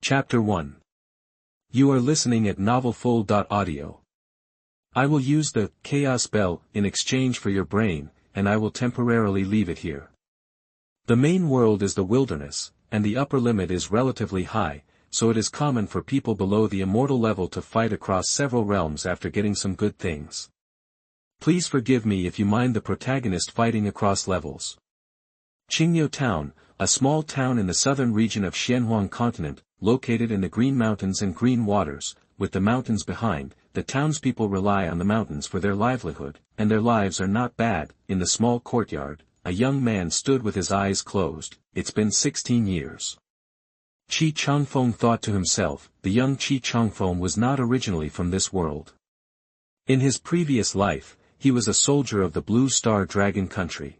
Chapter 1. You are listening at novelfull.audio. I will use the chaos bell in exchange for your brain, and I will temporarily leave it here. The main world is the wilderness, and the upper limit is relatively high, so it is common for people below the immortal level to fight across several realms after getting some good things. Please forgive me if you mind the protagonist fighting across levels. Qingyo Town, a small town in the southern region of Xianwu continent, located in the Green Mountains and Green Waters, with the mountains behind. The townspeople rely on the mountains for their livelihood, and their lives are not bad. In the small courtyard, a young man stood with his eyes closed. It's been 16 years. Changfeng thought to himself, the young Changfeng was not originally from this world. In his previous life, he was a soldier of the Blue Star Dragon country.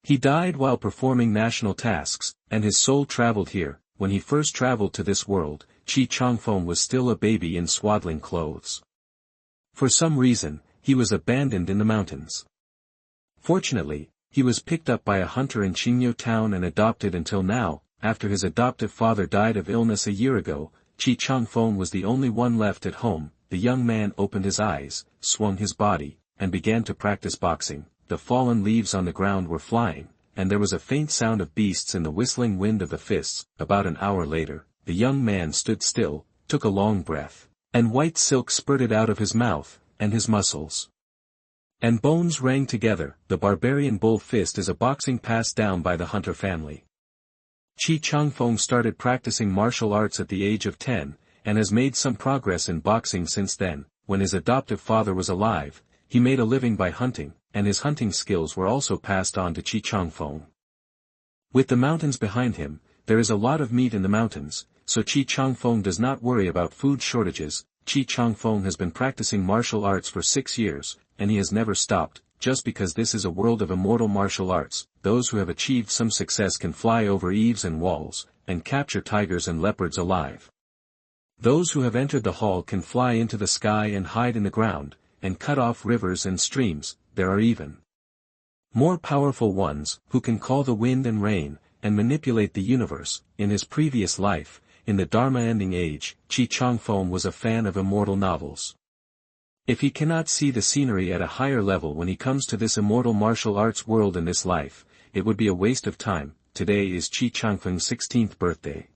He died while performing national tasks, and his soul traveled here. When he first traveled to this world, Changfeng was still a baby in swaddling clothes. For some reason, he was abandoned in the mountains. Fortunately, he was picked up by a hunter in Qingyo Town and adopted until now. After his adoptive father died of illness a year ago, Changfeng was the only one left at home. The young man opened his eyes, swung his body, and began to practice boxing. The fallen leaves on the ground were flying, and there was a faint sound of beasts in the whistling wind of the fists. About an hour later, the young man stood still, took a long breath, and white silk spurted out of his mouth, and his muscles and bones rang together. The barbarian bull fist is a boxing passed down by the hunter family. Changfeng started practicing martial arts at the age of 10, and has made some progress in boxing since then. When his adoptive father was alive, he made a living by hunting, and his hunting skills were also passed on to Changfeng. With the mountains behind him, there is a lot of meat in the mountains, so Changfeng does not worry about food shortages. Changfeng has been practicing martial arts for 6 years, and he has never stopped. Just because this is a world of immortal martial arts, those who have achieved some success can fly over eaves and walls, and capture tigers and leopards alive. Those who have entered the hall can fly into the sky and hide in the ground, and cut off rivers and streams. There are even more powerful ones, who can call the wind and rain, and manipulate the universe. In his previous life, in the Dharma Ending Age, Changfeng was a fan of immortal novels. If he cannot see the scenery at a higher level when he comes to this immortal martial arts world in this life, it would be a waste of time. Today is Changfeng's 16th birthday.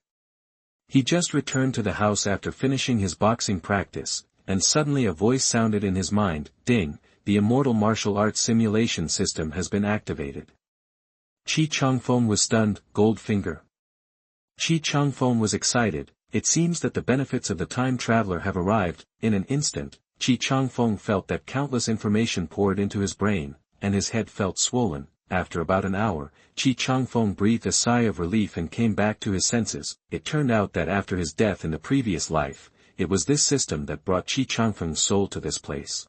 He just returned to the house after finishing his boxing practice, and suddenly a voice sounded in his mind. Ding, the immortal martial arts simulation system has been activated. Changfeng was stunned. Goldfinger. Changfeng was excited. It seems that the benefits of the time traveler have arrived. In an instant, Changfeng felt that countless information poured into his brain, and his head felt swollen. After about an hour, Changfeng breathed a sigh of relief and came back to his senses. It turned out that after his death in the previous life, it was this system that brought Changfeng's soul to this place.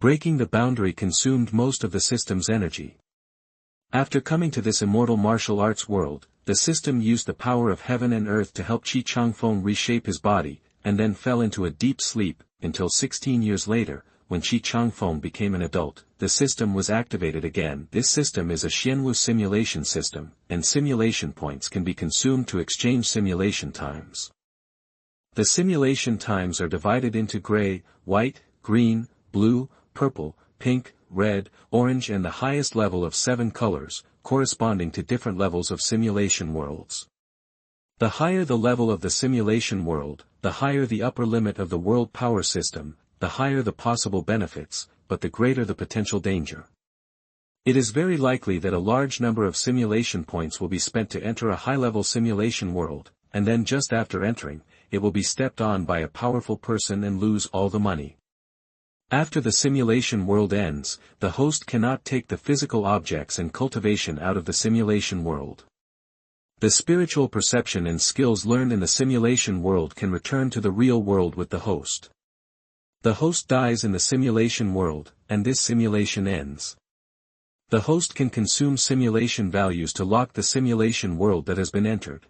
Breaking the boundary consumed most of the system's energy. After coming to this immortal martial arts world, the system used the power of heaven and earth to help Changfeng reshape his body, and then fell into a deep sleep, until 16 years later, when Changfeng became an adult, the system was activated again. This system is a Xianwu simulation system, and simulation points can be consumed to exchange simulation times. The simulation times are divided into gray, white, green, blue, purple, pink, red, orange and the highest level of 7 colors, corresponding to different levels of simulation worlds. The higher the level of the simulation world, the higher the upper limit of the world power system, the higher the possible benefits, but the greater the potential danger. It is very likely that a large number of simulation points will be spent to enter a high-level simulation world, and then just after entering, it will be stepped on by a powerful person and lose all the money. After the simulation world ends, the host cannot take the physical objects and cultivation out of the simulation world. The spiritual perception and skills learned in the simulation world can return to the real world with the host. The host dies in the simulation world, and this simulation ends. The host can consume simulation values to lock the simulation world that has been entered.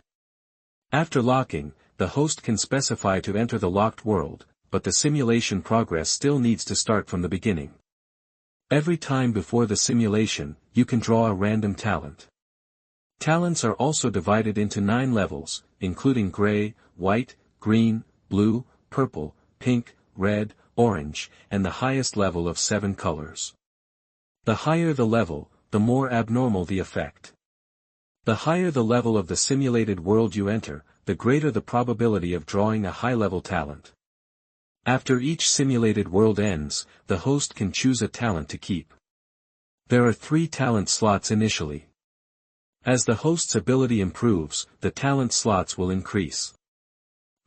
After locking, the host can specify to enter the locked world, but the simulation progress still needs to start from the beginning. Every time before the simulation, you can draw a random talent. Talents are also divided into 9 levels. including gray, white, green, blue, purple, pink, red, orange, and the highest level of 7 colors. The higher the level, the more abnormal the effect. The higher the level of the simulated world you enter, the greater the probability of drawing a high-level talent. After each simulated world ends, the host can choose a talent to keep. There are 3 talent slots initially. As the host's ability improves, the talent slots will increase.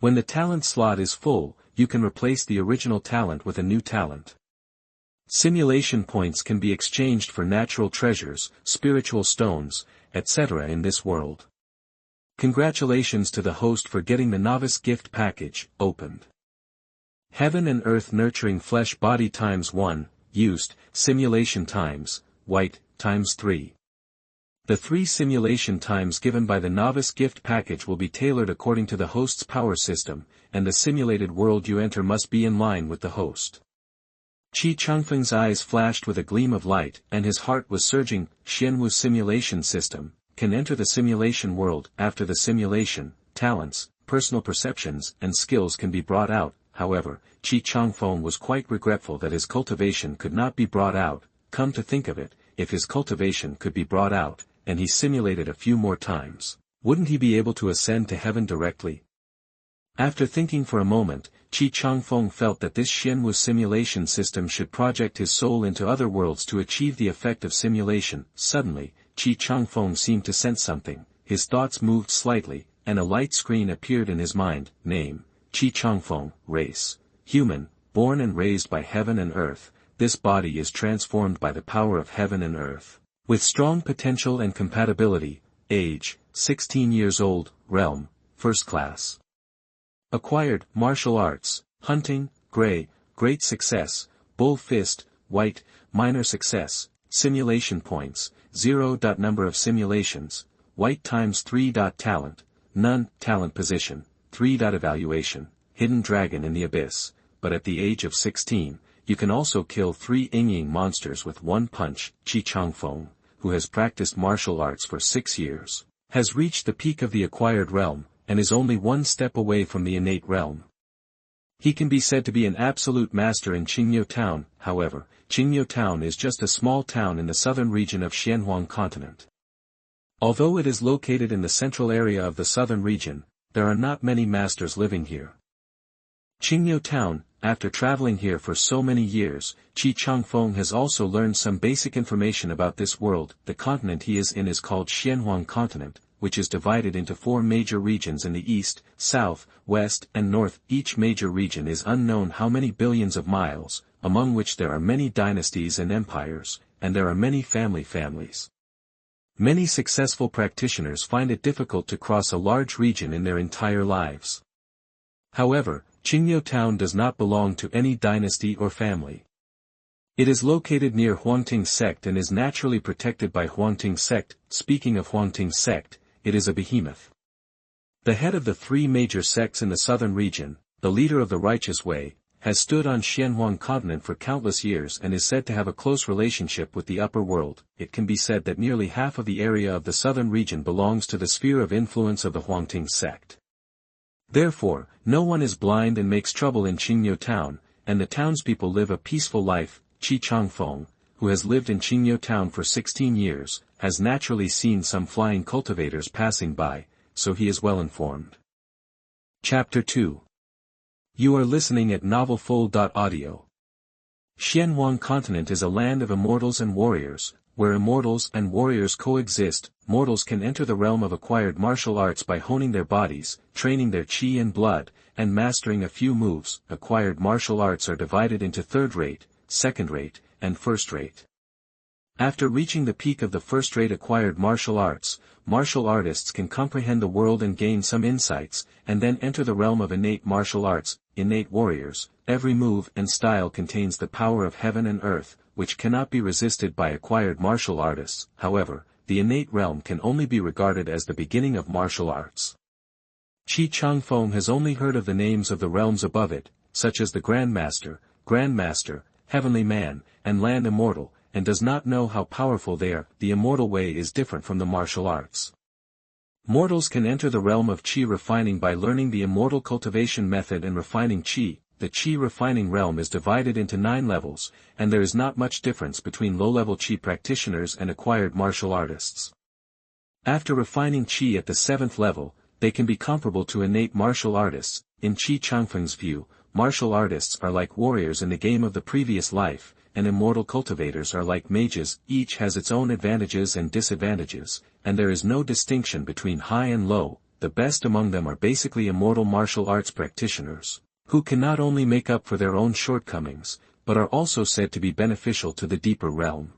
When the talent slot is full, you can replace the original talent with a new talent. Simulation points can be exchanged for natural treasures, spiritual stones, etc. in this world. Congratulations to the host for getting the novice gift package opened. Heaven and Earth Nurturing Flesh Body ×1, used, simulation times, white, ×3. The 3 simulation times given by the novice gift package will be tailored according to the host's power system, and the simulated world you enter must be in line with the host. Changfeng's eyes flashed with a gleam of light, and his heart was surging. Xianwu simulation system can enter the simulation world. After the simulation, talents, personal perceptions, and skills can be brought out. However, Changfeng was quite regretful that his cultivation could not be brought out. Come to think of it, if his cultivation could be brought out, and he simulated a few more times, wouldn't he be able to ascend to heaven directly? After thinking for a moment, Changfeng felt that this Xianwu simulation system should project his soul into other worlds to achieve the effect of simulation. Suddenly, Changfeng seemed to sense something, his thoughts moved slightly, and a light screen appeared in his mind. Name, Changfeng, race, human, born and raised by heaven and earth. This body is transformed by the power of heaven and earth, with strong potential and compatibility. Age, 16 years old, realm, first class. Acquired, martial arts, hunting, gray, great success, bull fist, white, minor success, simulation points, 0. Number of simulations, white ×3. Talent, none, talent position, 3. Evaluation, hidden dragon in the abyss, but at the age of 16, you can also kill 3 Ying monsters with 1 punch. Changfeng, who has practiced martial arts for 6 years, has reached the peak of the acquired realm, and is only 1 step away from the innate realm. He can be said to be an absolute master in Qingyou town. However, Qingyou town is just a small town in the southern region of Xianhuang continent. Although it is located in the central area of the southern region, there are not many masters living here. Qingyou town, after traveling here for so many years, Changfeng has also learned some basic information about this world. The continent he is in is called Xianhuang continent, which is divided into 4 major regions in the east, south, west, and north. Each major region is unknown how many billions of miles, among which there are many dynasties and empires, and there are many families. Many successful practitioners find it difficult to cross a large region in their entire lives. However, Qingyou town does not belong to any dynasty or family. It is located near Huangting sect and is naturally protected by Huangting sect. Speaking of Huangting sect, it is a behemoth. The head of the 3 major sects in the southern region, the leader of the righteous way, has stood on Xianhuang continent for countless years and is said to have a close relationship with the upper world. It can be said that nearly half of the area of the southern region belongs to the sphere of influence of the Huangting sect. Therefore, no one is blind and makes trouble in Qingyou town, and the townspeople live a peaceful life. Changfeng, who has lived in Qingyou town for 16 years, has naturally seen some flying cultivators passing by, so he is well informed. Chapter 2. You are listening at novelfull.audio. Xianhuang continent is a land of immortals and warriors, where immortals and warriors coexist. Mortals can enter the realm of acquired martial arts by honing their bodies, training their qi and blood, and mastering a few moves. Acquired martial arts are divided into third-rate, second-rate, and first-rate. After reaching the peak of the first-rate acquired martial arts, martial artists can comprehend the world and gain some insights, and then enter the realm of innate martial arts. Innate warriors, every move and style contains the power of heaven and earth, which cannot be resisted by acquired martial artists. However, the innate realm can only be regarded as the beginning of martial arts. Changfeng has only heard of the names of the realms above it, such as the Grandmaster, Heavenly Man, and Land Immortal, and does not know how powerful they are. The immortal way is different from the martial arts. Mortals can enter the realm of qi refining by learning the immortal cultivation method and refining qi. The qi refining realm is divided into 9 levels, and there is not much difference between low-level qi practitioners and acquired martial artists. After refining qi at the 7th level, they can be comparable to innate martial artists. In Qi Changfeng's view, martial artists are like warriors in the game of the previous life, and immortal cultivators are like mages. Each has its own advantages and disadvantages, and there is no distinction between high and low. The best among them are basically immortal martial arts practitioners, who can not only make up for their own shortcomings, but are also said to be beneficial to the deeper realm.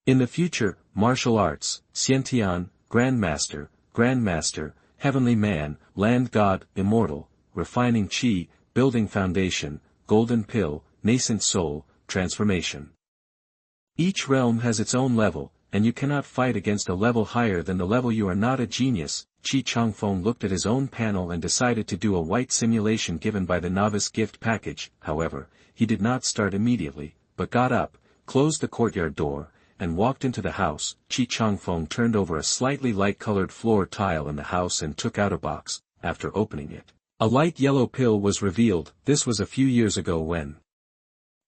In the future, martial arts, Xiantian, Grandmaster, Heavenly Man, Land God, Immortal, Refining Qi, Building Foundation, Golden Pill, Nascent Soul, Transformation. Each realm has its own level, and you cannot fight against a level higher than the level you are not a genius. Qi Changfeng looked at his own panel and decided to do a white simulation given by the novice gift package. However, he did not start immediately, but got up, closed the courtyard door, and walked into the house. Qi Changfeng turned over a slightly light-colored floor tile in the house and took out a box. After opening it, a light yellow pill was revealed. This was a few years ago when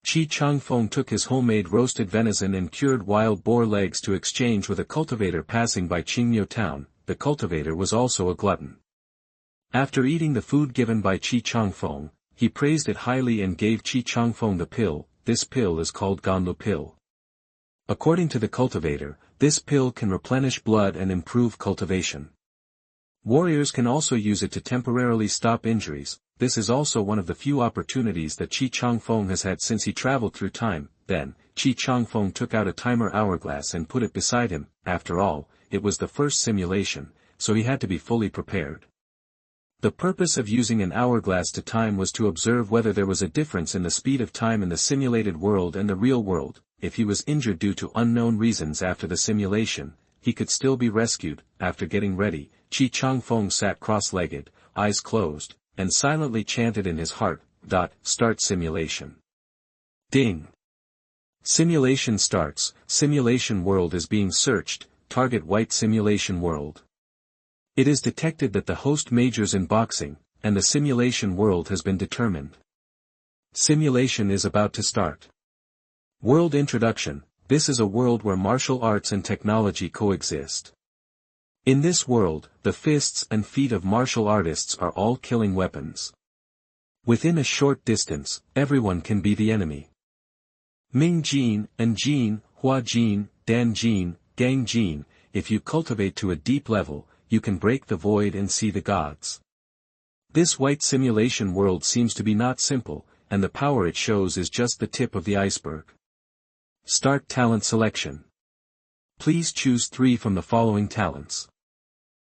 Qi Changfeng took his homemade roasted venison and cured wild boar legs to exchange with a cultivator passing by Qingmiao town. The cultivator was also a glutton. After eating the food given by Qi Changfeng, he praised it highly and gave Qi Changfeng the pill. This pill is called Ganlu pill. According to the cultivator, this pill can replenish blood and improve cultivation. Warriors can also use it to temporarily stop injuries. This is also one of the few opportunities that Qi Changfeng has had since he traveled through time. Then, Qi Changfeng took out a timer hourglass and put it beside him. After all, it was the first simulation, so he had to be fully prepared. The purpose of using an hourglass to time was to observe whether there was a difference in the speed of time in the simulated world and the real world. If he was injured due to unknown reasons after the simulation, he could still be rescued. After getting ready, Qi Changfeng sat cross-legged, eyes closed, and silently chanted in his heart, "Start simulation." Ding! Simulation starts. Simulation world is being searched. Target white simulation world. It is detected that the host majors in boxing, and the simulation world has been determined. Simulation is about to start. World introduction. This is a world where martial arts and technology coexist. In this world, the fists and feet of martial artists are all killing weapons. Within a short distance, everyone can be the enemy. Ming Jin, and Jin, Hua Jin, Dan Jin, Gang Jin. If you cultivate to a deep level, you can break the void and see the gods. This white simulation world seems to be not simple, and the power it shows is just the tip of the iceberg. Start talent selection. Please choose 3 from the following talents.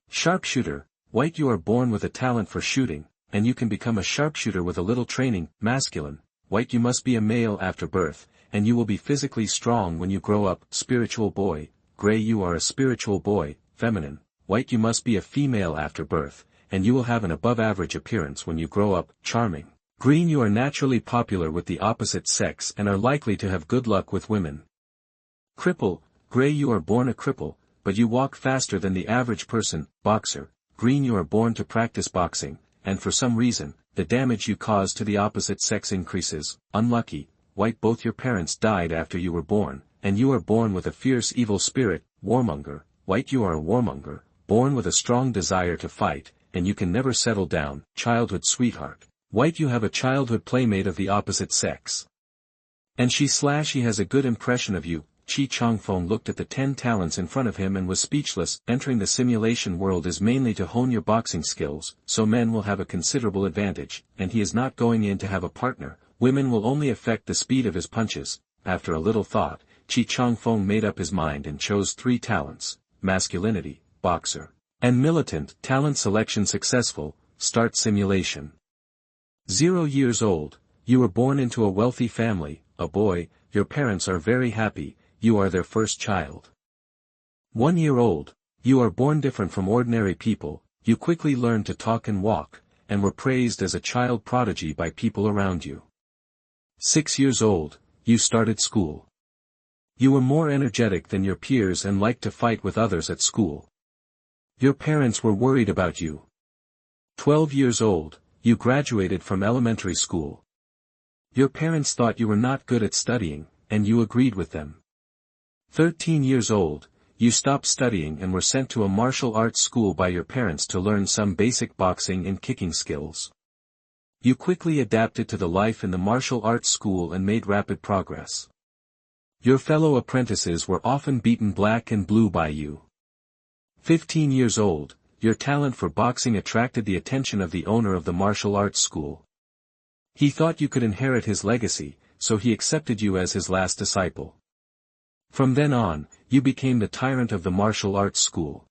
Sharpshooter, white. You are born with a talent for shooting, and you can become a sharpshooter with a little training. Masculine, white. You must be a male after birth, and you will be physically strong when you grow up. Spiritual boy, gray. You are a spiritual boy. Feminine, white. You must be a female after birth, and you will have an above-average appearance when you grow up. Charming, green. You are naturally popular with the opposite sex and are likely to have good luck with women. Cripple, gray. You are born a cripple, but you walk faster than the average person. Boxer, green. You are born to practice boxing, and for some reason, the damage you cause to the opposite sex increases. Unlucky, white. Both your parents died after you were born, and you are born with a fierce evil spirit. Warmonger, white. You are a warmonger, born with a strong desire to fight, and you can never settle down. Childhood sweetheart, white. You have a childhood playmate of the opposite sex, and she has a good impression of you. Qi Changfeng looked at the 10 talents in front of him and was speechless. Entering the simulation world is mainly to hone your boxing skills, so men will have a considerable advantage, and he is not going in to have a partner. Women will only affect the speed of his punches. After a little thought, Qi Changfeng made up his mind and chose 3 talents: masculinity, boxer, and militant. Talent selection successful. Start simulation. 0 years old. You were born into a wealthy family, a boy. Your parents are very happy. You are their first child. 1 year old. You are born different from ordinary people. You quickly learned to talk and walk, and were praised as a child prodigy by people around you. 6 years old. You started school. You were more energetic than your peers and liked to fight with others at school. Your parents were worried about you. 12 years old, you graduated from elementary school. Your parents thought you were not good at studying, and you agreed with them. 13 years old, you stopped studying and were sent to a martial arts school by your parents to learn some basic boxing and kicking skills. You quickly adapted to the life in the martial arts school and made rapid progress. Your fellow apprentices were often beaten black and blue by you. 15 years old, your talent for boxing attracted the attention of the owner of the martial arts school. He thought you could inherit his legacy, so he accepted you as his last disciple. From then on, you became the tyrant of the martial arts school.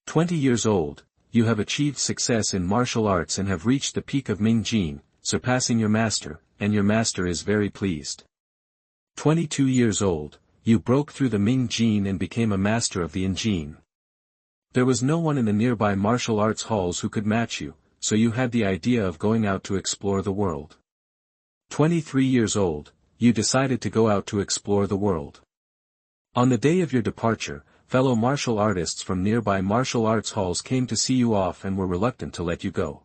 20 years old, you have achieved success in martial arts and have reached the peak of Mingjin, surpassing your master, and your master is very pleased. 22 years old, you broke through the Mingjin and became a master of the Injin. There was no one in the nearby martial arts halls who could match you, so you had the idea of going out to explore the world. 23 years old, you decided to go out to explore the world. On the day of your departure, fellow martial artists from nearby martial arts halls came to see you off and were reluctant to let you go.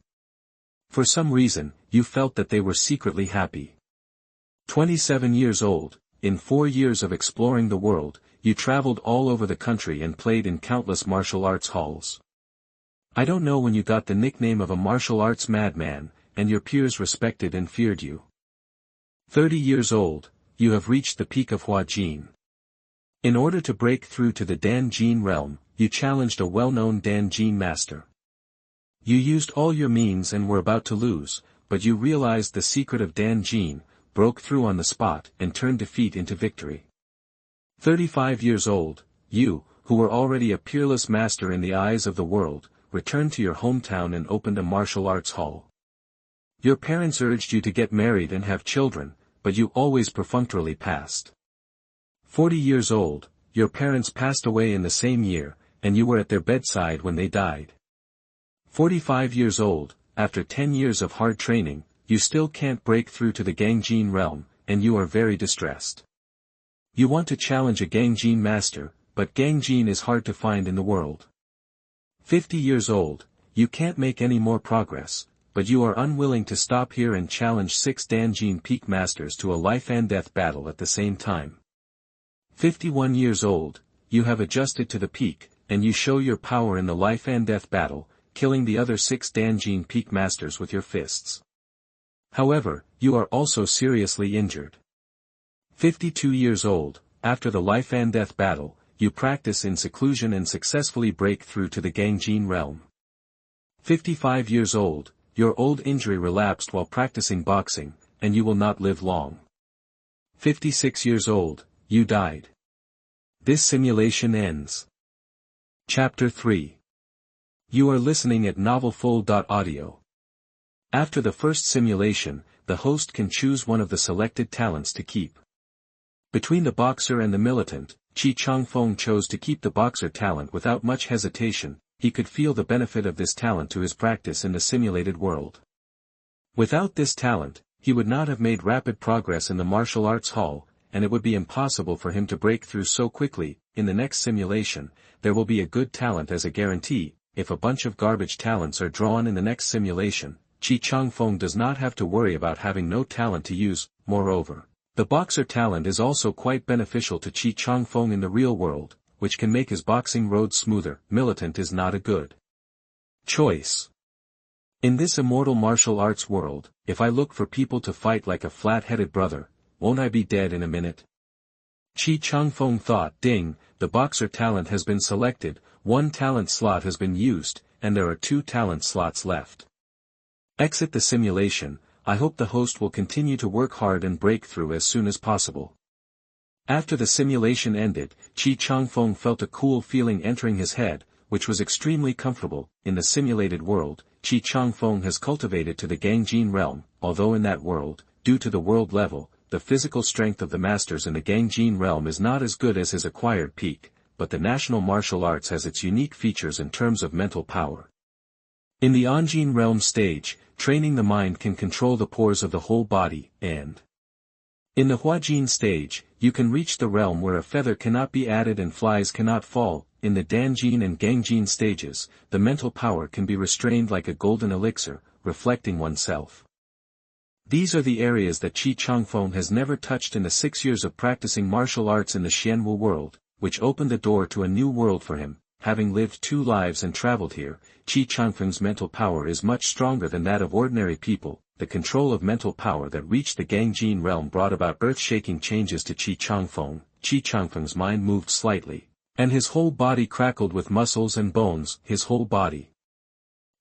For some reason, you felt that they were secretly happy. 27 years old, in 4 years of exploring the world, you traveled all over the country and played in countless martial arts halls. I don't know when you got the nickname of a martial arts madman, and your peers respected and feared you. 30 years old, you have reached the peak of Huajin. In order to break through to the Danjin realm, you challenged a well-known Danjin master. You used all your means and were about to lose, but you realized the secret of Danjin, broke through on the spot and turned defeat into victory. 35 years old, you, who were already a peerless master in the eyes of the world, returned to your hometown and opened a martial arts hall. Your parents urged you to get married and have children, but you always perfunctorily passed. 40 years old, your parents passed away in the same year, and you were at their bedside when they died. 45 years old, after 10 years of hard training, you still can't break through to the Gangjin realm, and you are very distressed. You want to challenge a Gangjin master, but Gangjin is hard to find in the world. 50 years old, you can't make any more progress, but you are unwilling to stop here and challenge 6 Danjin peak masters to a life-and-death battle at the same time. 51 years old, you have adjusted to the peak, and you show your power in the life-and-death battle, killing the other 6 Danjin peak masters with your fists. However, you are also seriously injured. 52 years old, after the life-and-death battle, you practice in seclusion and successfully break through to the Gangjin realm. 55 years old, your old injury relapsed while practicing boxing, and you will not live long. 56 years old, you died. This simulation ends. Chapter 3. You are listening at novelfull.audio. After the first simulation, the host can choose one of the selected talents to keep. Between the boxer and the militant, Changfeng chose to keep the boxer talent without much hesitation. He could feel the benefit of this talent to his practice in the simulated world. Without this talent, he would not have made rapid progress in the martial arts hall, and it would be impossible for him to break through so quickly. In the next simulation, there will be a good talent as a guarantee. If a bunch of garbage talents are drawn in the next simulation, Changfeng does not have to worry about having no talent to use. Moreover, the boxer talent is also quite beneficial to Changfeng in the real world, which can make his boxing road smoother. Militant is not a good choice. In this immortal martial arts world, if I look for people to fight like a flat-headed brother, won't I be dead in a minute? Changfeng thought. Ding, the boxer talent has been selected, 1 talent slot has been used, and there are 2 talent slots left. Exit the simulation. I hope the host will continue to work hard and break through as soon as possible. After the simulation ended, Changfeng felt a cool feeling entering his head, which was extremely comfortable. In the simulated world, Changfeng has cultivated to the Gangjin realm, although in that world, due to the world level, the physical strength of the masters in the Gangjin realm is not as good as his acquired peak, but the national martial arts has its unique features in terms of mental power. In the Anjin realm stage, training the mind can control the pores of the whole body, and in the Huajin stage, you can reach the realm where a feather cannot be added and flies cannot fall. in the Danjin and Gangjin stages, the mental power can be restrained like a golden elixir, reflecting oneself. These are the areas that Changfeng has never touched in the 6 years of practicing martial arts in the Xianwu world, which opened the door to a new world for him. Having lived 2 lives and traveled here, Changfeng's mental power is much stronger than that of ordinary people. The control of mental power that reached the Gangjin realm brought about earth-shaking changes to Changfeng. Changfeng's mind moved slightly, and his whole body crackled with muscles and bones. His whole body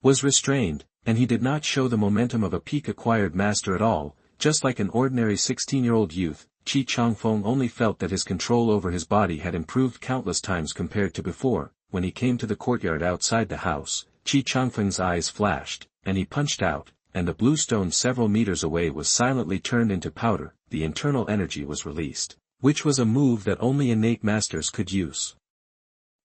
was restrained, and he did not show the momentum of a peak-acquired master at all. Just like an ordinary 16-year-old youth, Changfeng only felt that his control over his body had improved countless times compared to before. When he came to the courtyard outside the house, Changfeng's eyes flashed, and he punched out, and the blue stone several meters away was silently turned into powder. The internal energy was released, which was a move that only innate masters could use.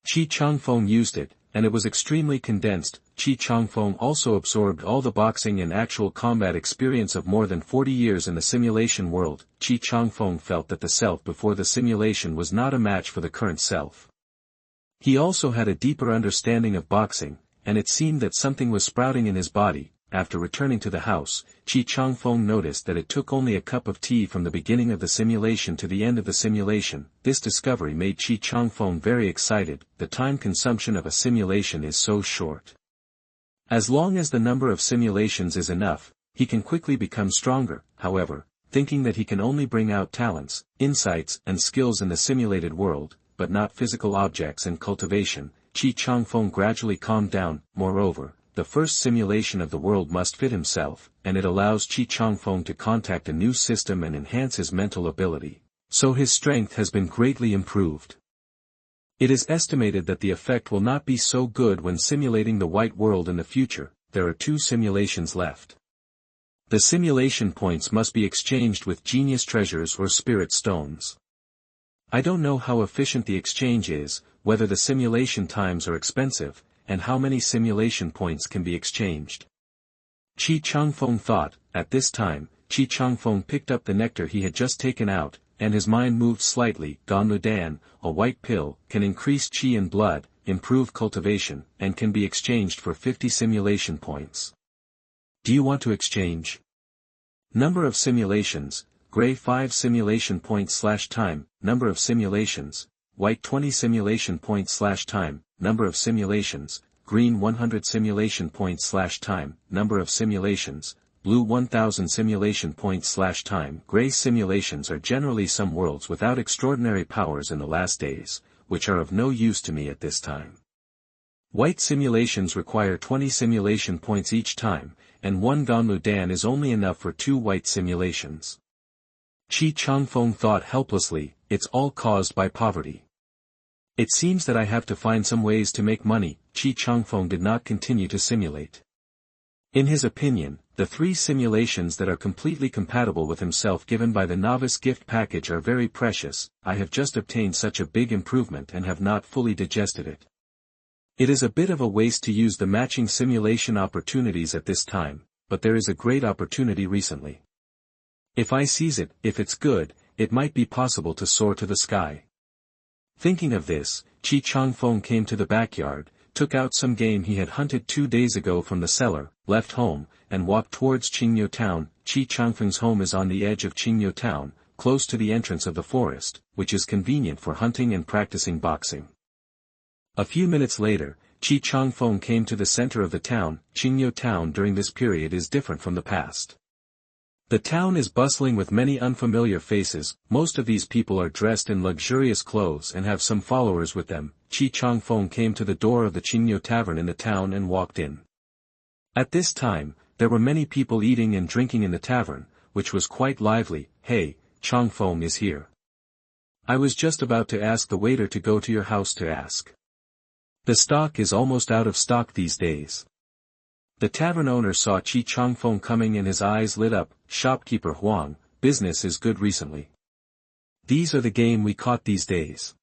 Changfeng used it, and it was extremely condensed. Changfeng also absorbed all the boxing and actual combat experience of more than 40 years in the simulation world. Changfeng felt that the self before the simulation was not a match for the current self. He also had a deeper understanding of boxing, and it seemed that something was sprouting in his body. After returning to the house, Changfeng noticed that it took only a cup of tea from the beginning of the simulation to the end of the simulation. This discovery made Changfeng very excited. The time consumption of a simulation is so short. As long as the number of simulations is enough, he can quickly become stronger. However, thinking that he can only bring out talents, insights and skills in the simulated world, but not physical objects and cultivation, Changfeng gradually calmed down. Moreover, the first simulation of the world must fit himself, and it allows Changfeng to contact a new system and enhance his mental ability, so his strength has been greatly improved. It is estimated that the effect will not be so good when simulating the white world in the future. There are 2 simulations left. The simulation points must be exchanged with genius treasures or spirit stones. I don't know how efficient the exchange is, whether the simulation times are expensive, and how many simulation points can be exchanged. Changfeng thought. At this time, Changfeng picked up the nectar he had just taken out, and his mind moved slightly. Ganludan, a white pill, can increase qi in blood, improve cultivation, and can be exchanged for 50 simulation points. Do you want to exchange? Number of simulations: gray 5 simulation points/time, number of simulations, white 20 simulation points/time, number of simulations, green 100 simulation points/time, number of simulations, blue 1000 simulation points/time. Gray simulations are generally some worlds without extraordinary powers in the last days, which are of no use to me at this time. White simulations require 20 simulation points each time, and 1 Ganludan is only enough for 2 white simulations. Changfeng thought helplessly, it's all caused by poverty. It seems that I have to find some ways to make money. Changfeng did not continue to simulate. In his opinion, the 3 simulations that are completely compatible with himself given by the novice gift package are very precious. I have just obtained such a big improvement and have not fully digested it. It is a bit of a waste to use the matching simulation opportunities at this time, but there is a great opportunity recently. If I seize it, if it's good, it might be possible to soar to the sky. Thinking of this, Changfeng came to the backyard, took out some game he had hunted 2 days ago from the cellar, left home, and walked towards Qingyo town. Changfeng's home is on the edge of Qingyo town, close to the entrance of the forest, which is convenient for hunting and practicing boxing. A few minutes later, Changfeng came to the center of the town. Qingyo town during this period is different from the past. The town is bustling with many unfamiliar faces. Most of these people are dressed in luxurious clothes and have some followers with them. Changfeng came to the door of the Qingyo tavern in the town and walked in. At this time, there were many people eating and drinking in the tavern, which was quite lively. Hey, Changfeng is here. I was just about to ask the waiter to go to your house to ask. The stock is almost out of stock these days. The tavern owner saw Changfeng coming and his eyes lit up. Shopkeeper Huang, business is good recently. These are the game we caught these days.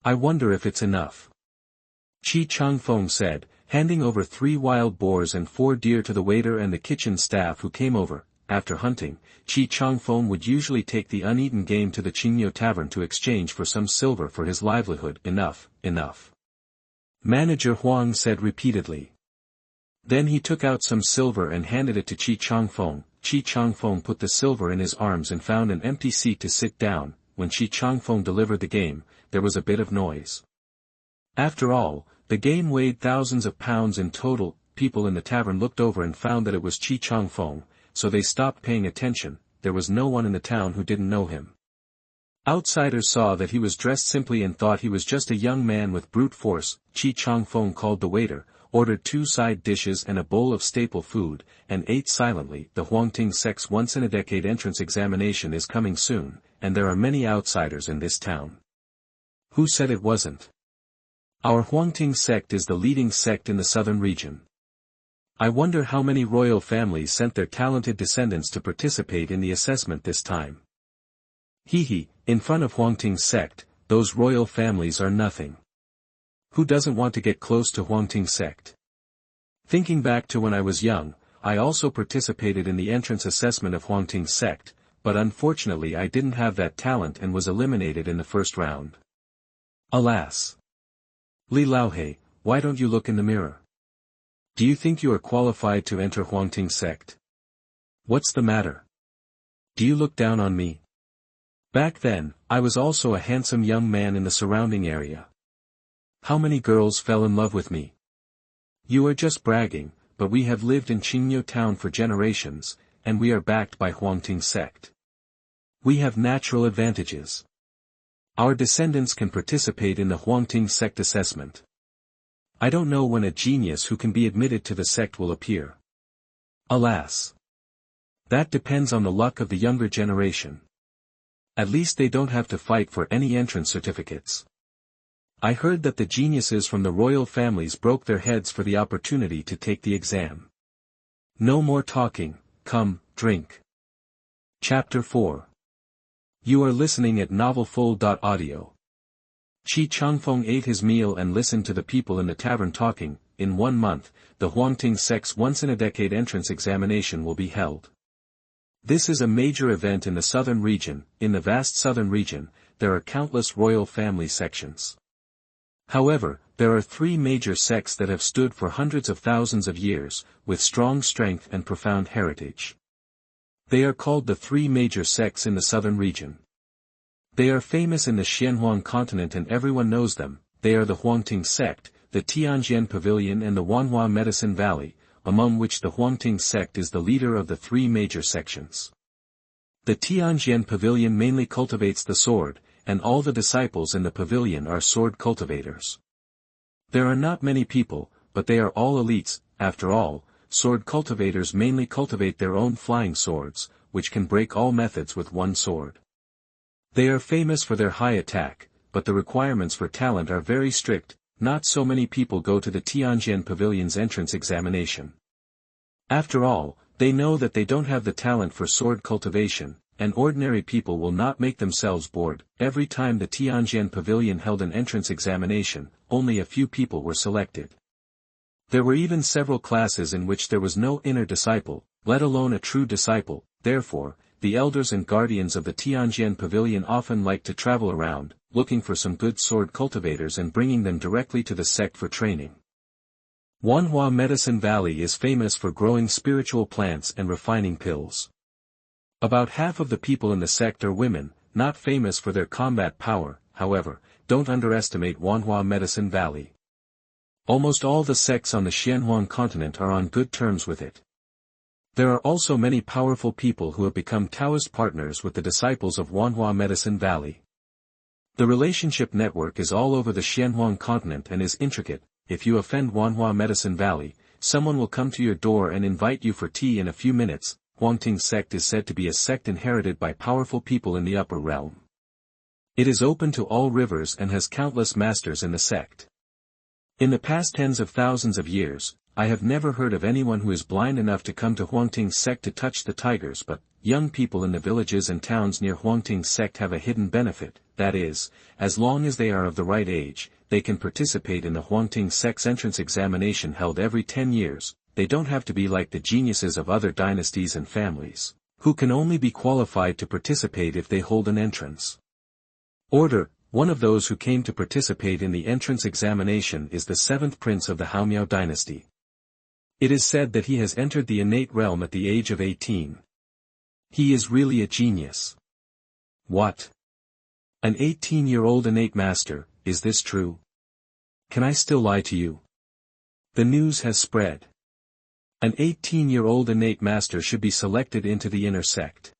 I wonder if it's enough. Changfeng said, handing over 3 wild boars and 4 deer to the waiter and the kitchen staff who came over. After hunting, Changfeng would usually take the uneaten game to the Qingyo tavern to exchange for some silver for his livelihood. Enough, enough. Manager Huang said repeatedly. Then he took out some silver and handed it to Changfeng. Changfeng put the silver in his arms and found an empty seat to sit down. When Changfeng delivered the game, there was a bit of noise. After all, the game weighed thousands of pounds in total. People in the tavern looked over and found that it was Changfeng, so they stopped paying attention. There was no one in the town who didn't know him. Outsiders saw that he was dressed simply and thought he was just a young man with brute force. Changfeng called the waiter, ordered 2 side dishes and a bowl of staple food, and ate silently. The Huangting sect's once-in-a-decade entrance examination is coming soon, and there are many outsiders in this town. Who said it wasn't? Our Huangting sect is the leading sect in the southern region. I wonder how many royal families sent their talented descendants to participate in the assessment this time. In front of Huangting sect, those royal families are nothing. Who doesn't want to get close to Huangting sect? Thinking back to when I was young, I also participated in the entrance assessment of Huangting sect, but unfortunately I didn't have that talent and was eliminated in the first round. Alas! Li Laohe, why don't you look in the mirror? Do you think you are qualified to enter Huangting sect? What's the matter? Do you look down on me? Back then, I was also a handsome young man in the surrounding area. How many girls fell in love with me? You are just bragging, but we have lived in Qingniu town for generations, and we are backed by Huangting sect. We have natural advantages. Our descendants can participate in the Huangting sect assessment. I don't know when a genius who can be admitted to the sect will appear. Alas! That depends on the luck of the younger generation. At least they don't have to fight for any entrance certificates. I heard that the geniuses from the royal families broke their heads for the opportunity to take the exam. No more talking, come, drink. Chapter 4. You are listening at novelfull.audio. Changfeng ate his meal and listened to the people in the tavern talking. In 1 month, the Huangting sect's once-in-a-decade entrance examination will be held. This is a major event in the southern region. In the vast southern region, there are countless royal family sections. However, there are 3 major sects that have stood for hundreds of thousands of years, with strong strength and profound heritage. They are called the 3 major sects in the southern region. They are famous in the Xianwu continent and everyone knows them. They are the Huangting sect, the Tianjiao Pavilion and the Wanhua Medicine Valley, among which the Huangting sect is the leader of the 3 major sections. The Tianjiao Pavilion mainly cultivates the sword, and all the disciples in the pavilion are sword cultivators. There are not many people, but they are all elites. After all, sword cultivators mainly cultivate their own flying swords, which can break all methods with one sword. They are famous for their high attack, but the requirements for talent are very strict. Not so many people go to the Tianjiao Pavilion's entrance examination. After all, they know that they don't have the talent for sword cultivation, and ordinary people will not make themselves bored. Every time the Tianjiao Pavilion held an entrance examination, only a few people were selected. There were even several classes in which there was no inner disciple, let alone a true disciple. Therefore, the elders and guardians of the Tianjiao Pavilion often like to travel around, looking for some good sword cultivators and bringing them directly to the sect for training. Wanhua Medicine Valley is famous for growing spiritual plants and refining pills. About half of the people in the sect are women, not famous for their combat power. However, don't underestimate Wanhua Medicine Valley. Almost all the sects on the Xianwu continent are on good terms with it. There are also many powerful people who have become Taoist partners with the disciples of Wanhua Medicine Valley. The relationship network is all over the Xianwu continent and is intricate. If you offend Wanhua Medicine Valley, someone will come to your door and invite you for tea in a few minutes. Huangting sect is said to be a sect inherited by powerful people in the upper realm. It is open to all rivers and has countless masters in the sect. In the past tens of thousands of years, I have never heard of anyone who is blind enough to come to Huangting sect to touch the tigers, but young people in the villages and towns near Huangting sect have a hidden benefit. That is, as long as they are of the right age, they can participate in the Huangting sect's entrance examination held every 10 years. They don't have to be like the geniuses of other dynasties and families, who can only be qualified to participate if they hold an entrance. Order, One of those who came to participate in the entrance examination is the seventh prince of the Haomiao dynasty. It is said that he has entered the innate realm at the age of 18. He is really a genius. What? An 18-year-old innate master, is this true? Can I still lie to you? The news has spread. An 18-year-old innate master should be selected into the inner sect.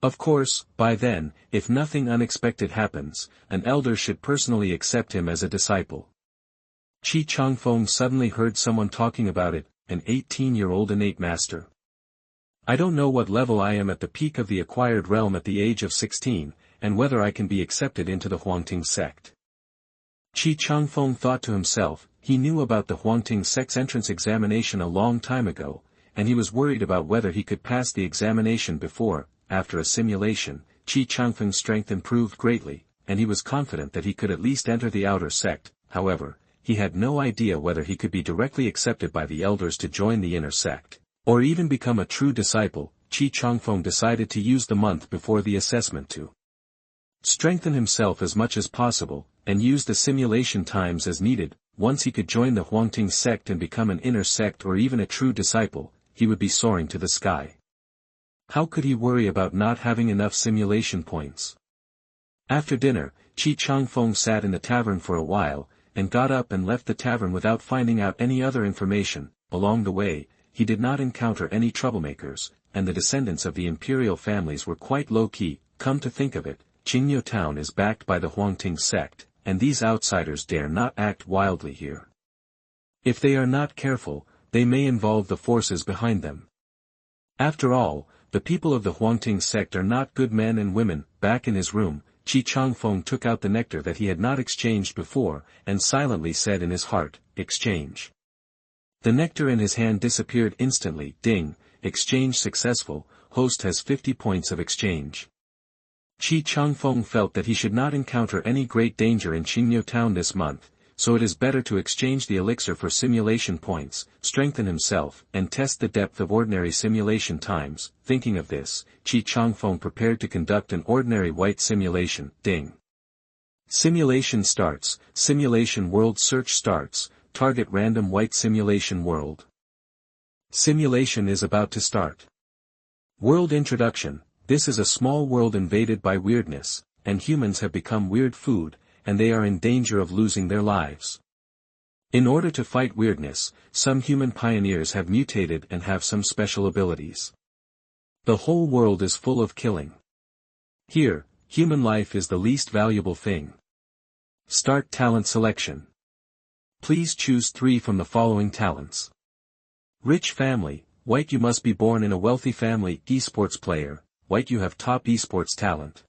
Of course, by then, if nothing unexpected happens, an elder should personally accept him as a disciple. Changfeng suddenly heard someone talking about it, an 18-year-old innate master. I don't know what level I am at the peak of the acquired realm at the age of 16, and whether I can be accepted into the Huangting sect. Changfeng thought to himself, he knew about the Huangting sect's entrance examination a long time ago, and he was worried about whether he could pass the examination before. After a simulation, Changfeng's strength improved greatly, and he was confident that he could at least enter the outer sect. However, he had no idea whether he could be directly accepted by the elders to join the inner sect, or even become a true disciple. Changfeng decided to use the month before the assessment to strengthen himself as much as possible, and use the simulation times as needed. Once he could join the Huangting sect and become an inner sect or even a true disciple, he would be soaring to the sky. How could he worry about not having enough simulation points? After dinner, Changfeng sat in the tavern for a while, and got up and left the tavern without finding out any other information. Along the way, he did not encounter any troublemakers, and the descendants of the imperial families were quite low-key. Come to think of it, Qingniu town is backed by the Huangting sect, and these outsiders dare not act wildly here. If they are not careful, they may involve the forces behind them. After all, the people of the Huangting sect are not good men and women. Back in his room, Changfeng took out the nectar that he had not exchanged before, and silently said in his heart, "Exchange." The nectar in his hand disappeared instantly. Ding, exchange successful, host has 50 points of exchange. Changfeng felt that he should not encounter any great danger in Qingniu town this month, so it is better to exchange the elixir for simulation points, strengthen himself, and test the depth of ordinary simulation times. Thinking of this, Changfeng prepared to conduct an ordinary white simulation. Ding. Simulation starts. Simulation world search starts. Target random white simulation world. Simulation is about to start. World introduction. This is a small world invaded by weirdness, and humans have become weird food, and they are in danger of losing their lives. In order to fight weirdness, some human pioneers have mutated and have some special abilities. The whole world is full of killing. Here, human life is the least valuable thing. Start talent selection. Please choose 3 from the following talents. Rich family, white you must be born in a wealthy family. Esports player, white you have top esports talent.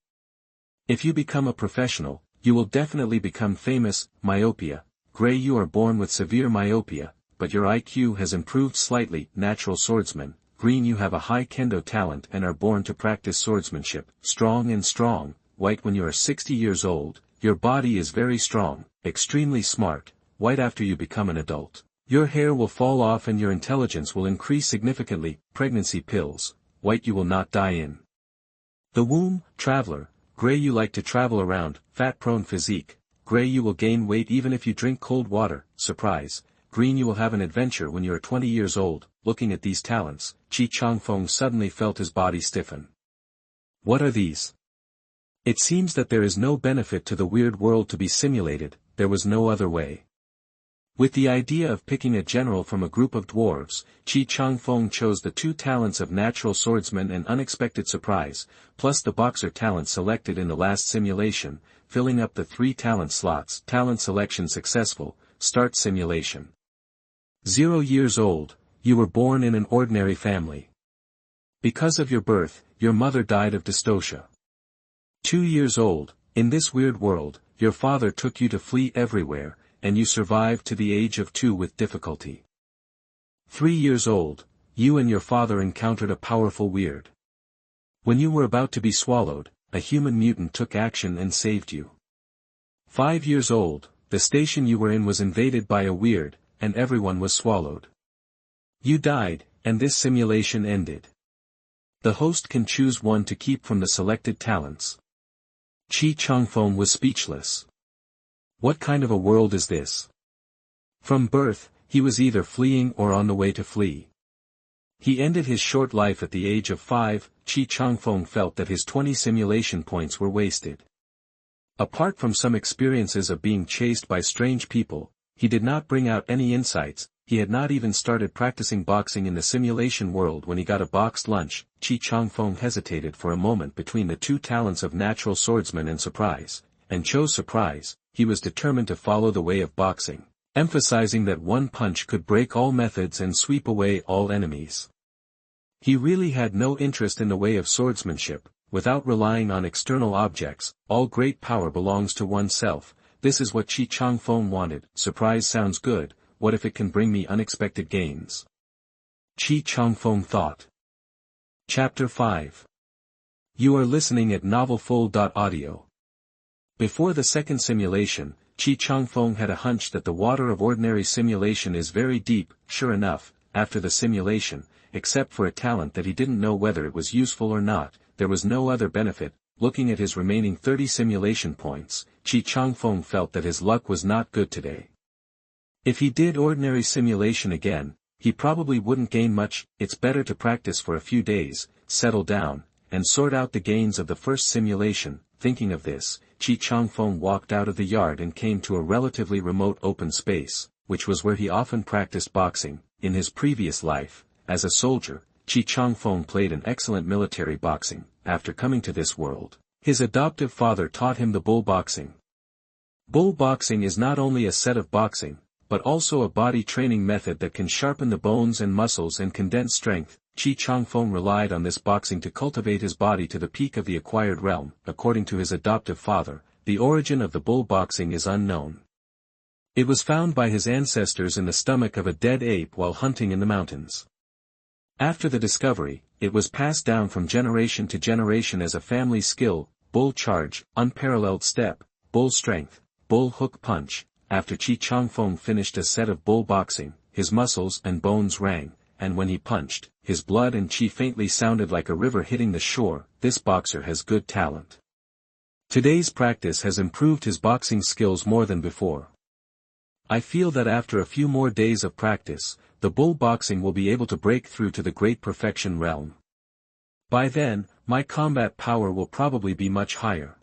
If you become a professional, you will definitely become famous. Myopia, gray you are born with severe myopia, but your IQ has improved slightly. Natural swordsman, green you have a high kendo talent and are born to practice swordsmanship. Strong, white when you are 60 years old, your body is very strong, extremely smart, white after you become an adult. Your hair will fall off and your intelligence will increase significantly. Pregnancy pills, white you will not die in the womb. Traveler, gray you like to travel around. Fat-prone physique, gray you will gain weight even if you drink cold water. Surprise, green you will have an adventure when you are 20 years old. Looking at these talents, Changfeng suddenly felt his body stiffen. What are these? It seems that there is no benefit to the weird world to be simulated. There was no other way. With the idea of picking a general from a group of dwarves, Changfeng chose the 2 talents of natural swordsman and unexpected surprise, plus the boxer talent selected in the last simulation, filling up the 3 talent slots. Talent selection successful. Start simulation. 0 years old, you were born in an ordinary family. Because of your birth, your mother died of dystocia. 2 years old, in this weird world, your father took you to flee everywhere, and you survived to the age of 2 with difficulty. 3 years old, you and your father encountered a powerful weird. When you were about to be swallowed, a human mutant took action and saved you. 5 years old, the station you were in was invaded by a weird, and everyone was swallowed. You died, and this simulation ended. The host can choose one to keep from the selected talents. Changfeng was speechless. What kind of a world is this? From birth, he was either fleeing or on the way to flee. He ended his short life at the age of 5. Changfeng felt that his 20 simulation points were wasted. Apart from some experiences of being chased by strange people, he did not bring out any insights. He had not even started practicing boxing in the simulation world when he got a boxed lunch. Changfeng hesitated for a moment between the two talents of natural swordsman and surprise, and chose surprise. He was determined to follow the way of boxing, emphasizing that one punch could break all methods and sweep away all enemies. He really had no interest in the way of swordsmanship. Without relying on external objects, all great power belongs to oneself. This is what Changfeng wanted. Surprise sounds good, what if it can bring me unexpected gains? Changfeng thought. Chapter 5. You are listening at novelfull.audio. Before the second simulation, Changfeng had a hunch that the water of ordinary simulation is very deep. Sure enough, after the simulation, except for a talent that he didn't know whether it was useful or not, there was no other benefit. Looking at his remaining 30 simulation points, Changfeng felt that his luck was not good today. If he did ordinary simulation again, he probably wouldn't gain much. It's better to practice for a few days, settle down, and sort out the gains of the first simulation. Thinking of this, Changfeng walked out of the yard and came to a relatively remote open space, which was where he often practiced boxing. In his previous life, as a soldier, Changfeng played an excellent military boxing. After coming to this world, his adoptive father taught him the bull boxing. Bull boxing is not only a set of boxing, but also a body training method that can sharpen the bones and muscles and condense strength. Changfeng relied on this boxing to cultivate his body to the peak of the acquired realm. According to his adoptive father, the origin of the bull boxing is unknown. It was found by his ancestors in the stomach of a dead ape while hunting in the mountains. After the discovery, it was passed down from generation to generation as a family skill: bull charge, unparalleled step, bull strength, bull hook punch. After Changfeng finished a set of bull boxing, his muscles and bones rang, and when he punched, his blood and chi faintly sounded like a river hitting the shore. This boxer has good talent. Today's practice has improved his boxing skills more than before. I feel that after a few more days of practice, the bull boxing will be able to break through to the great perfection realm. By then, my combat power will probably be much higher.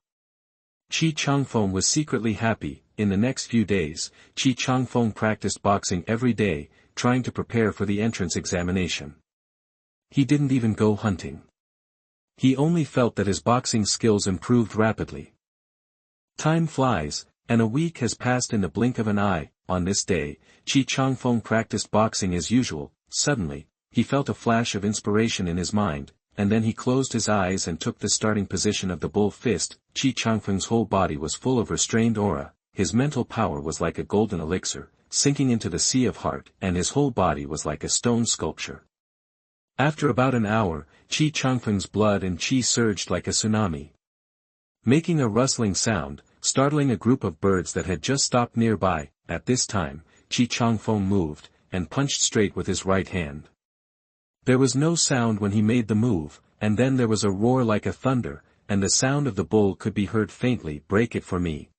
Changfeng was secretly happy. In the next few days, Changfeng practiced boxing every day, trying to prepare for the entrance examination. He didn't even go hunting. He only felt that his boxing skills improved rapidly. Time flies, and a week has passed in the blink of an eye. On this day, Changfeng practiced boxing as usual. Suddenly, he felt a flash of inspiration in his mind, and then he closed his eyes and took the starting position of the bull fist. Changfeng's whole body was full of restrained aura. His mental power was like a golden elixir, sinking into the sea of heart, and his whole body was like a stone sculpture. After about an hour, Changfeng's blood and chi surged like a tsunami, making a rustling sound, startling a group of birds that had just stopped nearby. At this time, Changfeng moved, and punched straight with his right hand. There was no sound when he made the move, and then there was a roar like a thunder, and the sound of the bull could be heard faintly. Break it for me.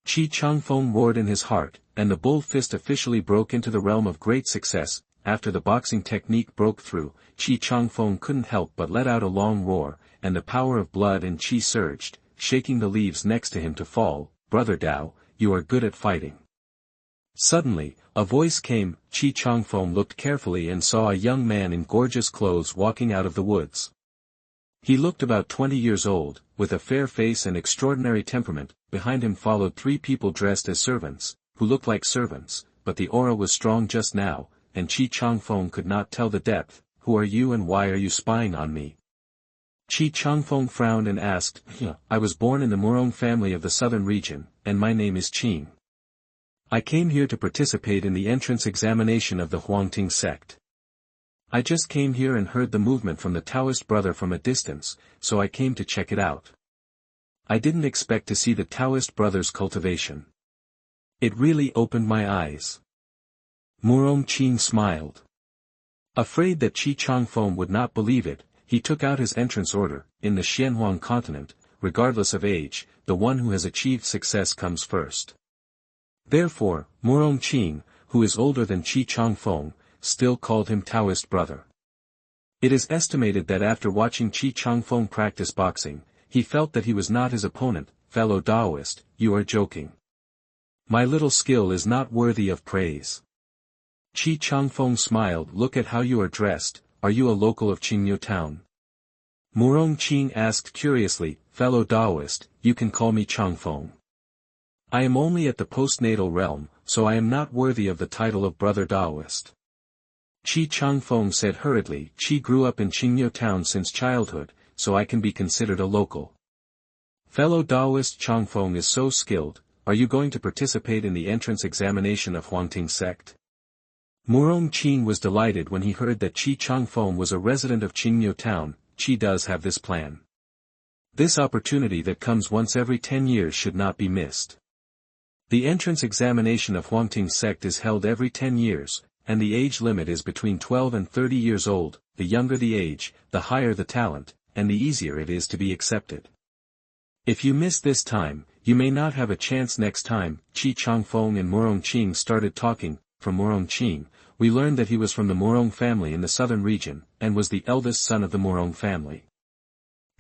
Changfeng roared in his heart, and the bull fist officially broke into the realm of great success. After the boxing technique broke through, Changfeng couldn't help but let out a long roar, and the power of blood and chi surged, shaking the leaves next to him to fall. Brother Dao, you are good at fighting. Suddenly, a voice came. Changfeng looked carefully and saw a young man in gorgeous clothes walking out of the woods. He looked about 20 years old, with a fair face and extraordinary temperament. Behind him followed 3 people dressed as servants, who looked like servants, but the aura was strong just now, and Changfeng could not tell the depth. Who are you and why are you spying on me? Changfeng frowned and asked, I was born in the Murong family of the southern region, and my name is Qing. I came here to participate in the entrance examination of the Huangting sect. I just came here and heard the movement from the Taoist brother from a distance, so I came to check it out. I didn't expect to see the Taoist brother's cultivation. It really opened my eyes. Murong Qing smiled. Afraid that Changfeng would not believe it, he took out his entrance order. In the Xianwu continent, regardless of age, the one who has achieved success comes first. Therefore, Murongqing, who is older than Changfeng, still called him Taoist brother. It is estimated that after watching Changfeng practice boxing, he felt that he was not his opponent. Fellow Taoist, you are joking. My little skill is not worthy of praise. Changfeng smiled. Look at how you are dressed, are you a local of Qingyo town? Murongqing asked curiously, fellow Taoist, you can call me Changfeng. I am only at the postnatal realm, so I am not worthy of the title of brother Taoist. Changfeng said hurriedly, Qi grew up in Qingyo town since childhood, so I can be considered a local. Fellow Taoist Changfeng is so skilled, are you going to participate in the entrance examination of Huangting sect? Murongqing was delighted when he heard that Changfeng was a resident of Qingyo town. Qi does have this plan. This opportunity that comes once every 10 years should not be missed. The entrance examination of Huangting sect is held every 10 years, and the age limit is between 12 and 30 years old. The younger the age, the higher the talent, and the easier it is to be accepted. If you miss this time, you may not have a chance next time. Changfeng and Murongqing started talking. From Murongqing, we learned that he was from the Murong family in the southern region, and was the eldest son of the Murong family.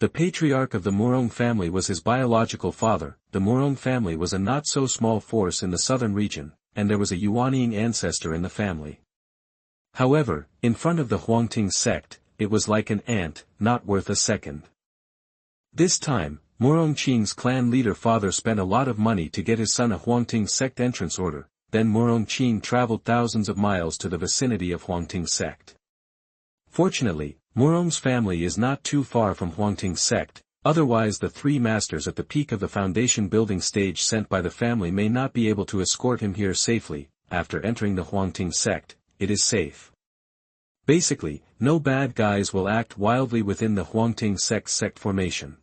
The patriarch of the Murong family was his biological father. The Murong family was a not-so-small force in the southern region, and there was a Yuanying ancestor in the family. However, in front of the Huangting sect, it was like an ant, not worth a second. This time, Murongqing's clan leader father spent a lot of money to get his son a Huangting sect entrance order, then Murongqing traveled thousands of miles to the vicinity of Huangting sect. Fortunately, Murong's family is not too far from Huangting sect, otherwise the three masters at the peak of the foundation building stage sent by the family may not be able to escort him here safely. After entering the Huangting sect, it is safe. Basically, no bad guys will act wildly within the Huangting sect formation.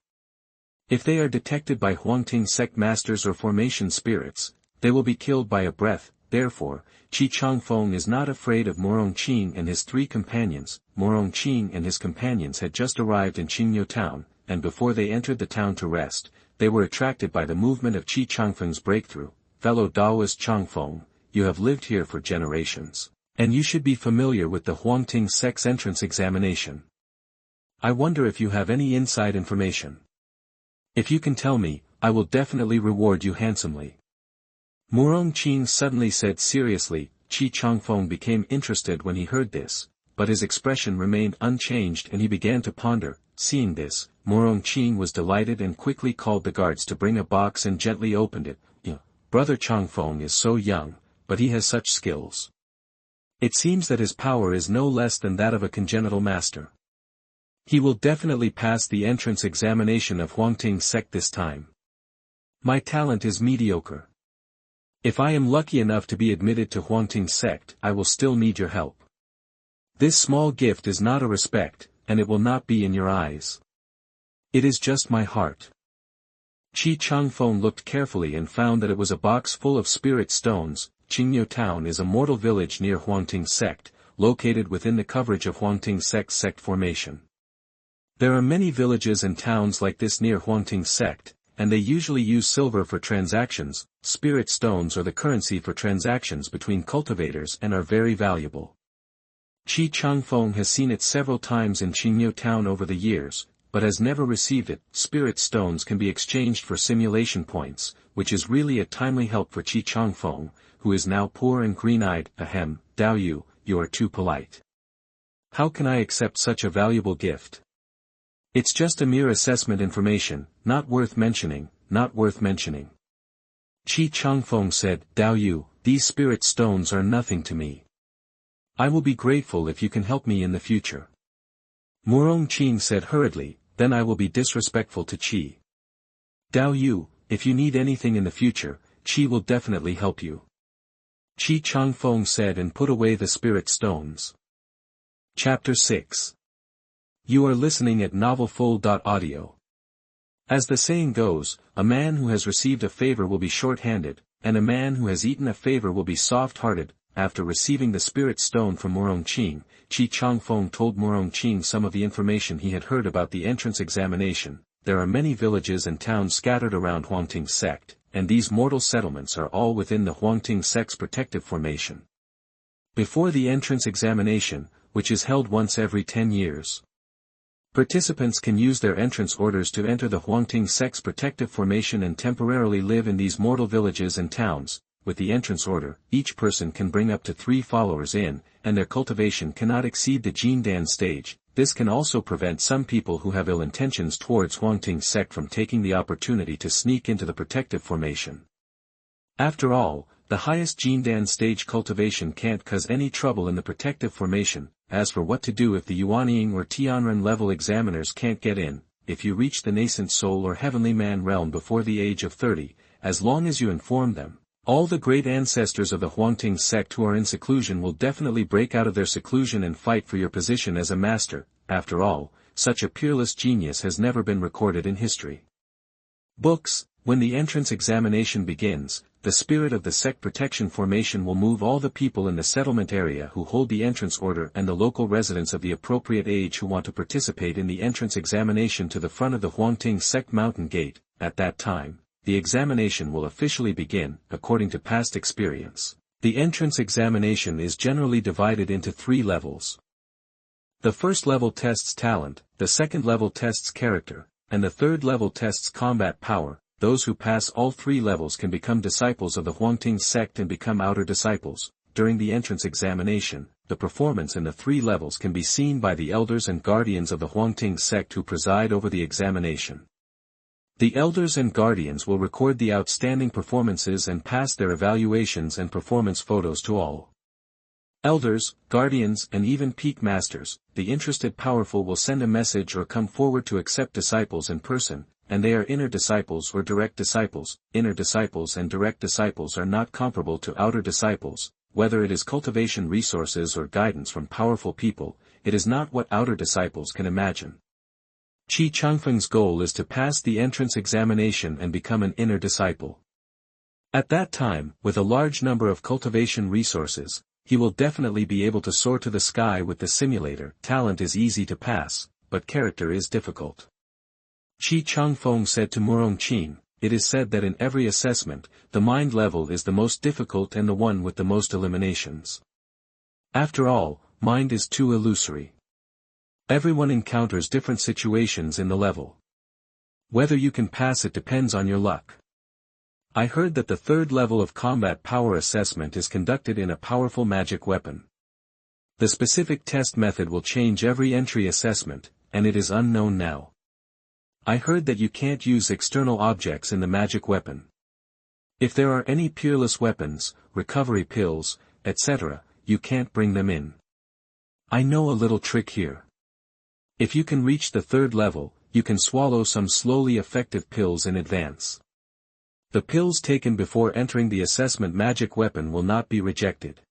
If they are detected by Huangting sect masters or formation spirits, they will be killed by a breath. Therefore, Changfeng is not afraid of Murongqing and his three companions. Murongqing and his companions had just arrived in Qingyo town, and before they entered the town to rest, they were attracted by the movement of Changfeng's breakthrough. Fellow Taoist Changfeng, you have lived here for generations, and you should be familiar with the Huangting sect's entrance examination. I wonder if you have any inside information. If you can tell me, I will definitely reward you handsomely. Murongqing suddenly said seriously. Changfeng became interested when he heard this, but his expression remained unchanged and he began to ponder. Seeing this, Murongqing was delighted and quickly called the guards to bring a box and gently opened it. Brother Changfeng is so young, but he has such skills. It seems that his power is no less than that of a congenital master. He will definitely pass the entrance examination of Huangting sect this time. My talent is mediocre. If I am lucky enough to be admitted to Huangting sect, I will still need your help. This small gift is not a respect, and it will not be in your eyes. It is just my heart. Changfeng looked carefully and found that it was a box full of spirit stones. Qingyo town is a mortal village near Huangting sect, located within the coverage of Huangting sect formation. There are many villages and towns like this near Huangting sect, and they usually use silver for transactions. Spirit stones are the currency for transactions between cultivators and are very valuable. Changfeng has seen it several times in Qingyo town over the years, but has never received it. Spirit stones can be exchanged for simulation points, which is really a timely help for Changfeng, who is now poor and green-eyed. Ahem, Dao you are too polite. How can I accept such a valuable gift? It's just a mere assessment information, not worth mentioning, not worth mentioning. Changfeng said, Dao, these spirit stones are nothing to me. I will be grateful if you can help me in the future. Murongqing said hurriedly, then I will be disrespectful to Qi. Dao, if you need anything in the future, Qi will definitely help you. Changfeng said and put away the spirit stones. Chapter 6. You are listening at novelfull.audio. As the saying goes, a man who has received a favor will be short-handed, and a man who has eaten a favor will be soft-hearted. After receiving the spirit stone from Murongqing, Changfeng told Murongqing some of the information he had heard about the entrance examination. there are many villages and towns scattered around Huangting sect, and these mortal settlements are all within the Huangting sect's protective formation. Before the entrance examination, which is held once every 10 years, participants can use their entrance orders to enter the Huangting sect's protective formation and temporarily live in these mortal villages and towns. With the entrance order, each person can bring up to 3 followers in, and their cultivation cannot exceed the Jindan stage. This can also prevent some people who have ill intentions towards Huangting sect from taking the opportunity to sneak into the protective formation. After all, the highest Jindan stage cultivation can't cause any trouble in the protective formation. As for what to do if the Yuanying or Tianren level examiners can't get in, if you reach the nascent soul or heavenly man realm before the age of 30, as long as you inform them, all the great ancestors of the Huangting sect who are in seclusion will definitely break out of their seclusion and fight for your position as a master. After all, such a peerless genius has never been recorded in history books. When the entrance examination begins, the spirit of the sect protection formation will move all the people in the settlement area who hold the entrance order and the local residents of the appropriate age who want to participate in the entrance examination to the front of the Huangting sect mountain gate. At that time, the examination will officially begin. According to past experience, the entrance examination is generally divided into 3 levels. The first level tests talent, the second level tests character, and the third level tests combat power. Those who pass all 3 levels can become disciples of the Huangting sect and become outer disciples. During the entrance examination, the performance in the 3 levels can be seen by the elders and guardians of the Huangting sect who preside over the examination. The elders and guardians will record the outstanding performances and pass their evaluations and performance photos to all elders, guardians, and even peak masters. The interested powerful will send a message or come forward to accept disciples in person, and they are inner disciples or direct disciples. Inner disciples and direct disciples are not comparable to outer disciples. Whether it is cultivation resources or guidance from powerful people, it is not what outer disciples can imagine. Changfeng's goal is to pass the entrance examination and become an inner disciple. At that time, with a large number of cultivation resources, he will definitely be able to soar to the sky with the simulator. Talent is easy to pass, but character is difficult. Changfeng said to Murongqing, "It is said that in every assessment, the mind level is the most difficult and the one with the most eliminations. After all, mind is too illusory. Everyone encounters different situations in the level. Whether you can pass it depends on your luck. I heard that the 3rd level of combat power assessment is conducted in a powerful magic weapon. The specific test method will change every entry assessment, and it is unknown now. I heard that you can't use external objects in the magic weapon. If there are any peerless weapons, recovery pills, etc., you can't bring them in. I know a little trick here. If you can reach the 3rd level, you can swallow some slowly effective pills in advance. The pills taken before entering the assessment magic weapon will not be rejected."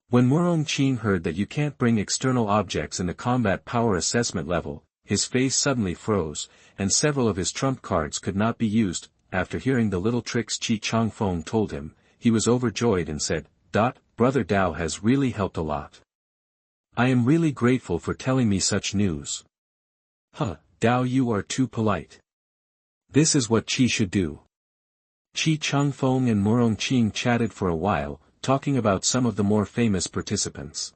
When Murongqing heard that you can't bring external objects in the combat power assessment level, his face suddenly froze, and several of his trump cards could not be used. After hearing the little tricks Changfeng told him, he was overjoyed and said, "Brother Dao has really helped a lot. I am really grateful for telling me such news." Dao, you are too polite. This is what Qi should do." Changfeng and Murongqing chatted for a while, talking about some of the more famous participants.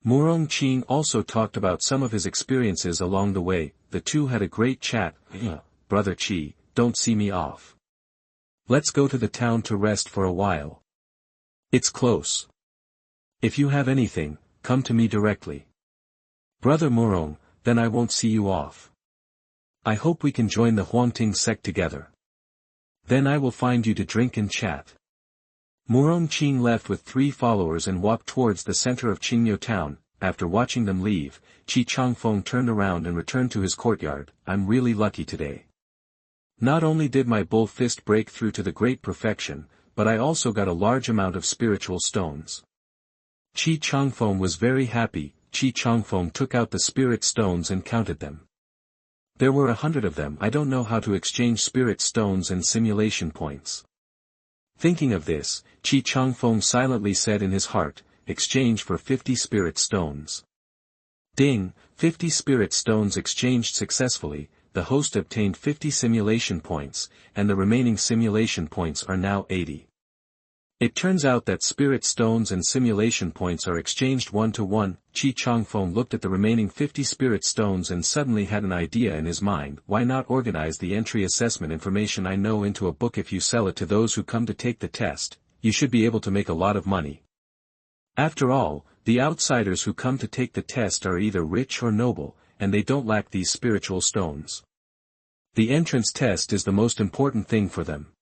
Murongqing also talked about some of his experiences along the way. The two had a great chat. "Brother Qi, don't see me off. Let's go to the town to rest for a while. It's close. If you have anything, come to me directly." "Brother Murong, then I won't see you off. I hope we can join the Huangting sect together. Then I will find you to drink and chat." Murongqing left with 3 followers and walked towards the center of Qingyo town. After watching them leave, Changfeng turned around and returned to his courtyard. "I'm really lucky today. Not only did my bull fist break through to the great perfection, but I also got a large amount of spiritual stones." Changfeng was very happy. Changfeng took out the spirit stones and counted them. There were 100 of them. "I don't know how to exchange spirit stones and simulation points." Thinking of this, Changfeng silently said in his heart, "Exchange for 50 spirit stones." Ding, 50 spirit stones exchanged successfully. the host obtained 50 simulation points, and the remaining simulation points are now 80. It turns out that spirit stones and simulation points are exchanged 1-to-1. Changfeng looked at the remaining 50 spirit stones and suddenly had an idea in his mind. Why not organize the entry assessment information I know into a book? If you sell it to those who come to take the test, you should be able to make a lot of money. After all, the outsiders who come to take the test are either rich or noble, and they don't lack these spiritual stones. The entrance test is the most important thing for them.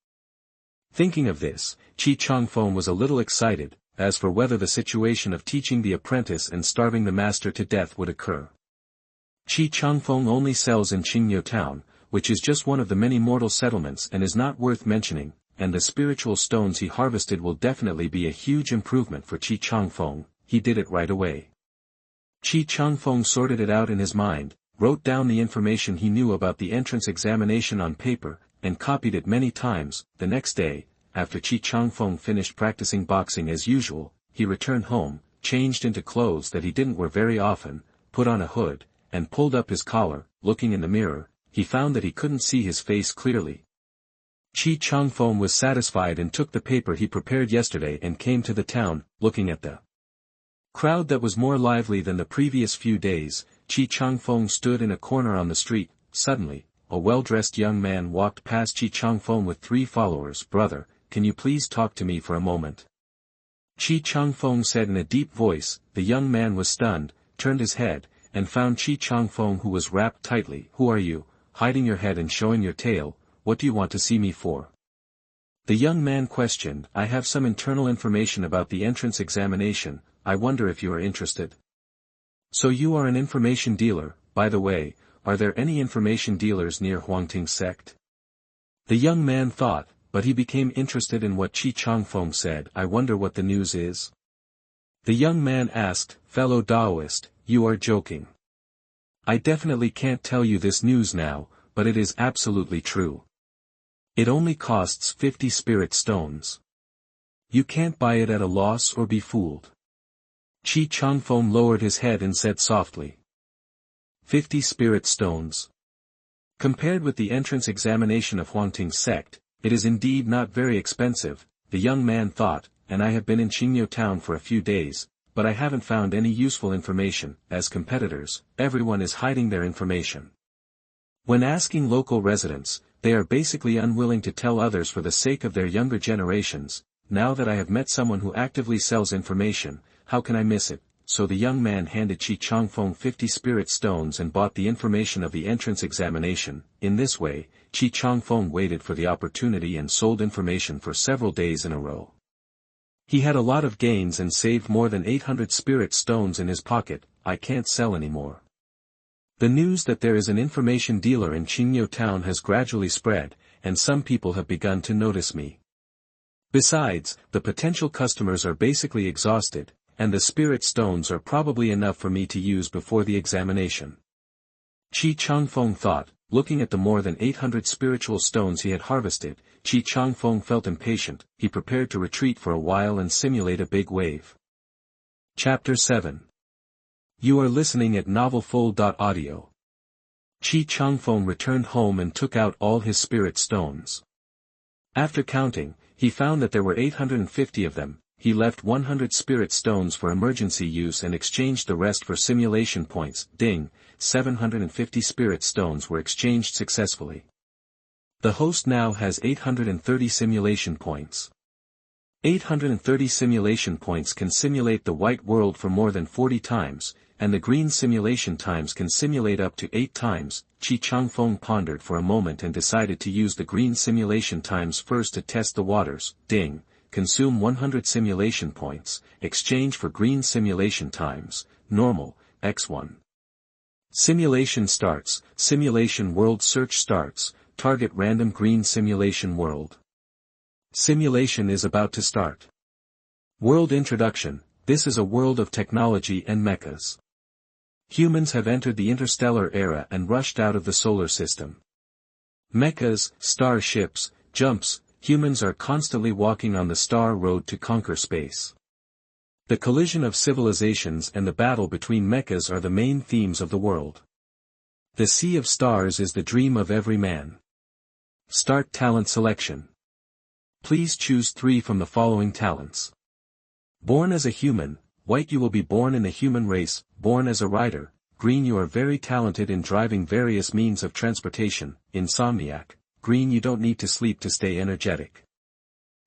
Thinking of this, Changfeng was a little excited, as for whether the situation of teaching the apprentice and starving the master to death would occur. Changfeng only sells in Qingniu town, which is just one of the many mortal settlements and is not worth mentioning, and the spiritual stones he harvested will definitely be a huge improvement for Changfeng. He did it right away. Changfeng sorted it out in his mind, wrote down the information he knew about the entrance examination on paper, and copied it many times. The next day, after Changfeng finished practicing boxing as usual, he returned home, changed into clothes that he didn't wear very often, put on a hood, and pulled up his collar. Looking in the mirror, he found that he couldn't see his face clearly. Changfeng was satisfied and took the paper he prepared yesterday and came to the town. Looking at the crowd that was more lively than the previous few days, Changfeng stood in a corner on the street. Suddenly, a well-dressed young man walked past Changfeng with 3 followers. "Brother, can you please talk to me for a moment?" Changfeng said in a deep voice. The young man was stunned, turned his head, and found Changfeng, who was wrapped tightly. "Who are you, hiding your head and showing your tail? What do you want to see me for?" The young man questioned. "I have some internal information about the entrance examination. I wonder if you are interested." "So you are an information dealer. By the way, are there any information dealers near Huangting sect?" The young man thought, but he became interested in what Changfeng said. "I wonder what the news is." The young man asked, "Fellow Taoist, you are joking. I definitely can't tell you this news now, but it is absolutely true. It only costs 50 spirit stones. You can't buy it at a loss or be fooled." Changfeng lowered his head and said softly, 50 spirit stones. Compared with the entrance examination of Huangting sect, it is indeed not very expensive, the young man thought, and I have been in Qingniu town for a few days, but I haven't found any useful information. As competitors, everyone is hiding their information. When asking local residents, they are basically unwilling to tell others for the sake of their younger generations. Now that I have met someone who actively sells information, how can I miss it? So the young man handed Changfeng 50 spirit stones and bought the information of the entrance examination. In this way, Changfeng waited for the opportunity and sold information for several days in a row. He had a lot of gains and saved more than 800 spirit stones in his pocket. "I can't sell anymore. The news that there is an information dealer in Qingniu town has gradually spread, and some people have begun to notice me. Besides, the potential customers are basically exhausted, and the spirit stones are probably enough for me to use before the examination." Changfeng thought. Looking at the more than 800 spiritual stones he had harvested, Changfeng felt impatient. He prepared to retreat for a while and simulate a big wave. Chapter 7. You are listening at novelfull.audio. Changfeng returned home and took out all his spirit stones. After counting, he found that there were 850 of them. He left 100 spirit stones for emergency use and exchanged the rest for simulation points. Ding, 750 spirit stones were exchanged successfully. The host now has 830 simulation points. 830 simulation points can simulate the white world for more than 40 times, and the green simulation times can simulate up to 8 times. Changfeng pondered for a moment and decided to use the green simulation times first to test the waters. Ding. Consume 100 simulation points, exchange for green simulation times, normal, x1. Simulation starts, simulation world search starts, target random green simulation world. Simulation is about to start. World introduction. This is a world of technology and mechas. Humans have entered the interstellar era and rushed out of the solar system. Mechas, starships, jumps, humans are constantly walking on the star road to conquer space. The collision of civilizations and the battle between mechas are the main themes of the world. The sea of stars is the dream of every man. Start talent selection. Please choose 3 from the following talents. Born as a human, white you will be born in the human race, born as a rider, green you are very talented in driving various means of transportation, insomniac, green you don't need to sleep to stay energetic.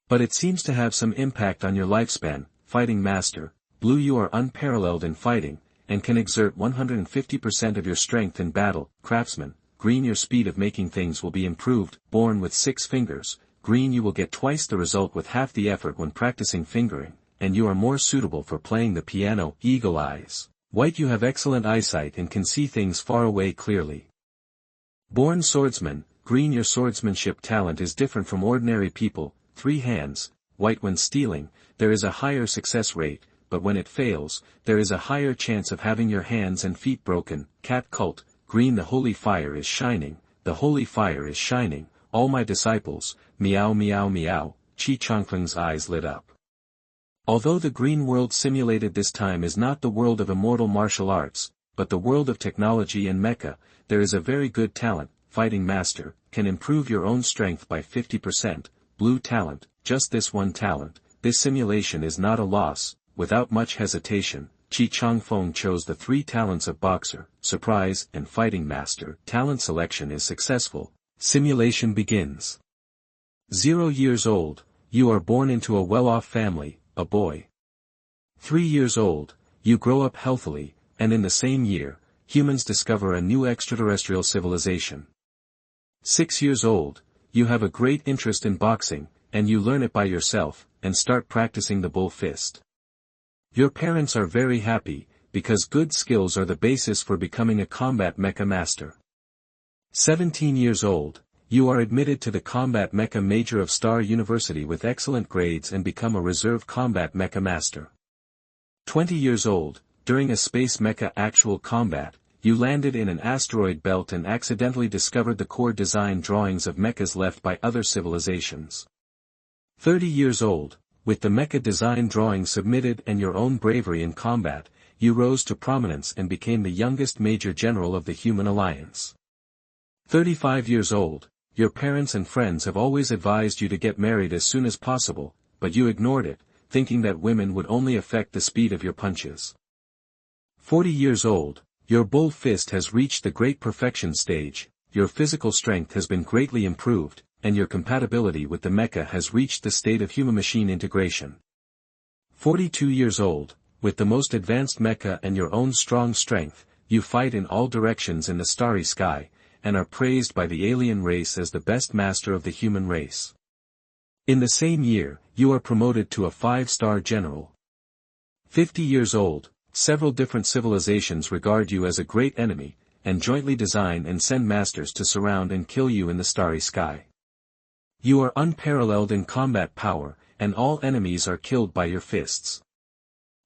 But it seems to have some impact on your lifespan, fighting master, blue you are unparalleled in fighting, and can exert 150% of your strength in battle, craftsman, green your speed of making things will be improved, born with 6 fingers, green you will get twice the result with half the effort when practicing fingering, and you are more suitable for playing the piano, eagle eyes, white you have excellent eyesight and can see things far away clearly. Born swordsman, green your swordsmanship talent is different from ordinary people, 3 hands, white when stealing, there is a higher success rate, but when it fails, there is a higher chance of having your hands and feet broken, cat cult, green the holy fire is shining, the holy fire is shining, all my disciples, meow meow meow, Changfeng's eyes lit up. Although the green world simulated this time is not the world of immortal martial arts, but the world of technology and mecha, there is a very good talent, fighting master, can improve your own strength by 50%, blue talent, just this one talent, this simulation is not a loss. Without much hesitation, Changfeng chose the 3 talents of boxer, surprise, and fighting master. Talent selection is successful. Simulation begins. 0 years old, you are born into a well-off family, a boy. 3 years old, you grow up healthily, and in the same year, humans discover a new extraterrestrial civilization. 6 years old, you have a great interest in boxing, and you learn it by yourself, and start practicing the bull fist. Your parents are very happy, because good skills are the basis for becoming a combat mecha master. 17 years old, you are admitted to the combat mecha major of Star University with excellent grades and become a reserve combat mecha master. 20 years old, during a space mecha actual combat, you landed in an asteroid belt and accidentally discovered the core design drawings of mechas left by other civilizations. 30 years old, with the mecha design drawing submitted and your own bravery in combat, you rose to prominence and became the youngest Major General of the Human Alliance. 35 years old, your parents and friends have always advised you to get married as soon as possible, but you ignored it, thinking that women would only affect the speed of your punches. 40 years old, your bull fist has reached the great perfection stage, your physical strength has been greatly improved, and your compatibility with the mecha has reached the state of human-machine integration. 42 years old, with the most advanced mecha and your own strong strength, you fight in all directions in the starry sky, and are praised by the alien race as the best master of the human race. In the same year, you are promoted to a 5-star general. 50 years old, several different civilizations regard you as a great enemy, and jointly design and send masters to surround and kill you in the starry sky. You are unparalleled in combat power, and all enemies are killed by your fists.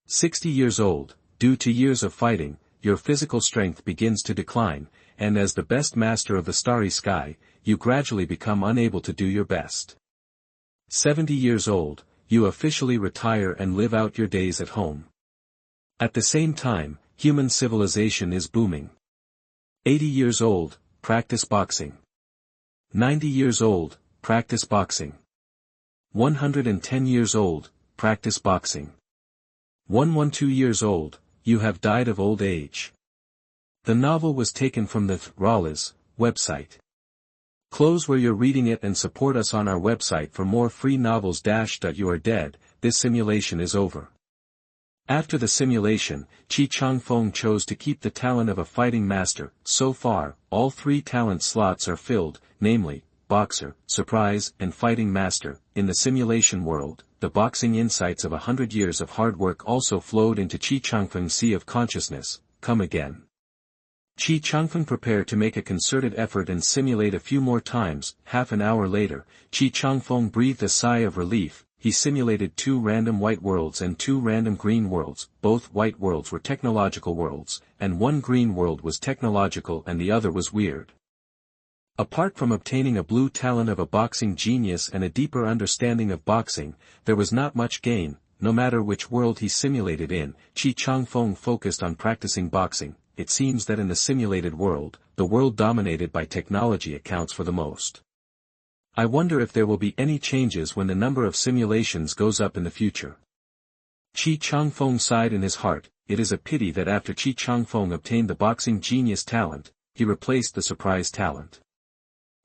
60 years old, due to years of fighting, your physical strength begins to decline, and as the best master of the starry sky, you gradually become unable to do your best. 70 years old, you officially retire and live out your days at home. At the same time, human civilization is booming. 80 years old, practice boxing. 90 years old, practice boxing. 110 years old, practice boxing. 112 years old, you have died of old age. The novel was taken from the Thrallers website. Close where you're reading it and support us on our website for more free novels. You are dead, this simulation is over. After the simulation, Changfeng chose to keep the talent of a fighting master. So far, all 3 talent slots are filled, namely, boxer, surprise, and fighting master. In the simulation world, the boxing insights of 100 years of hard work also flowed into Changfeng's sea of consciousness. Come again. Changfeng prepared to make a concerted effort and simulate a few more times. Half an hour later, Changfeng breathed a sigh of relief. He simulated 2 random white worlds and 2 random green worlds. Both white worlds were technological worlds, and one green world was technological and the other was weird. Apart from obtaining a blue talent of a boxing genius and a deeper understanding of boxing, there was not much gain. No matter which world he simulated in, Changfeng focused on practicing boxing. it seems that in the simulated world, the world dominated by technology accounts for the most. I wonder if there will be any changes when the number of simulations goes up in the future. Changfeng sighed in his heart. It is a pity that after Changfeng obtained the boxing genius talent, he replaced the surprise talent.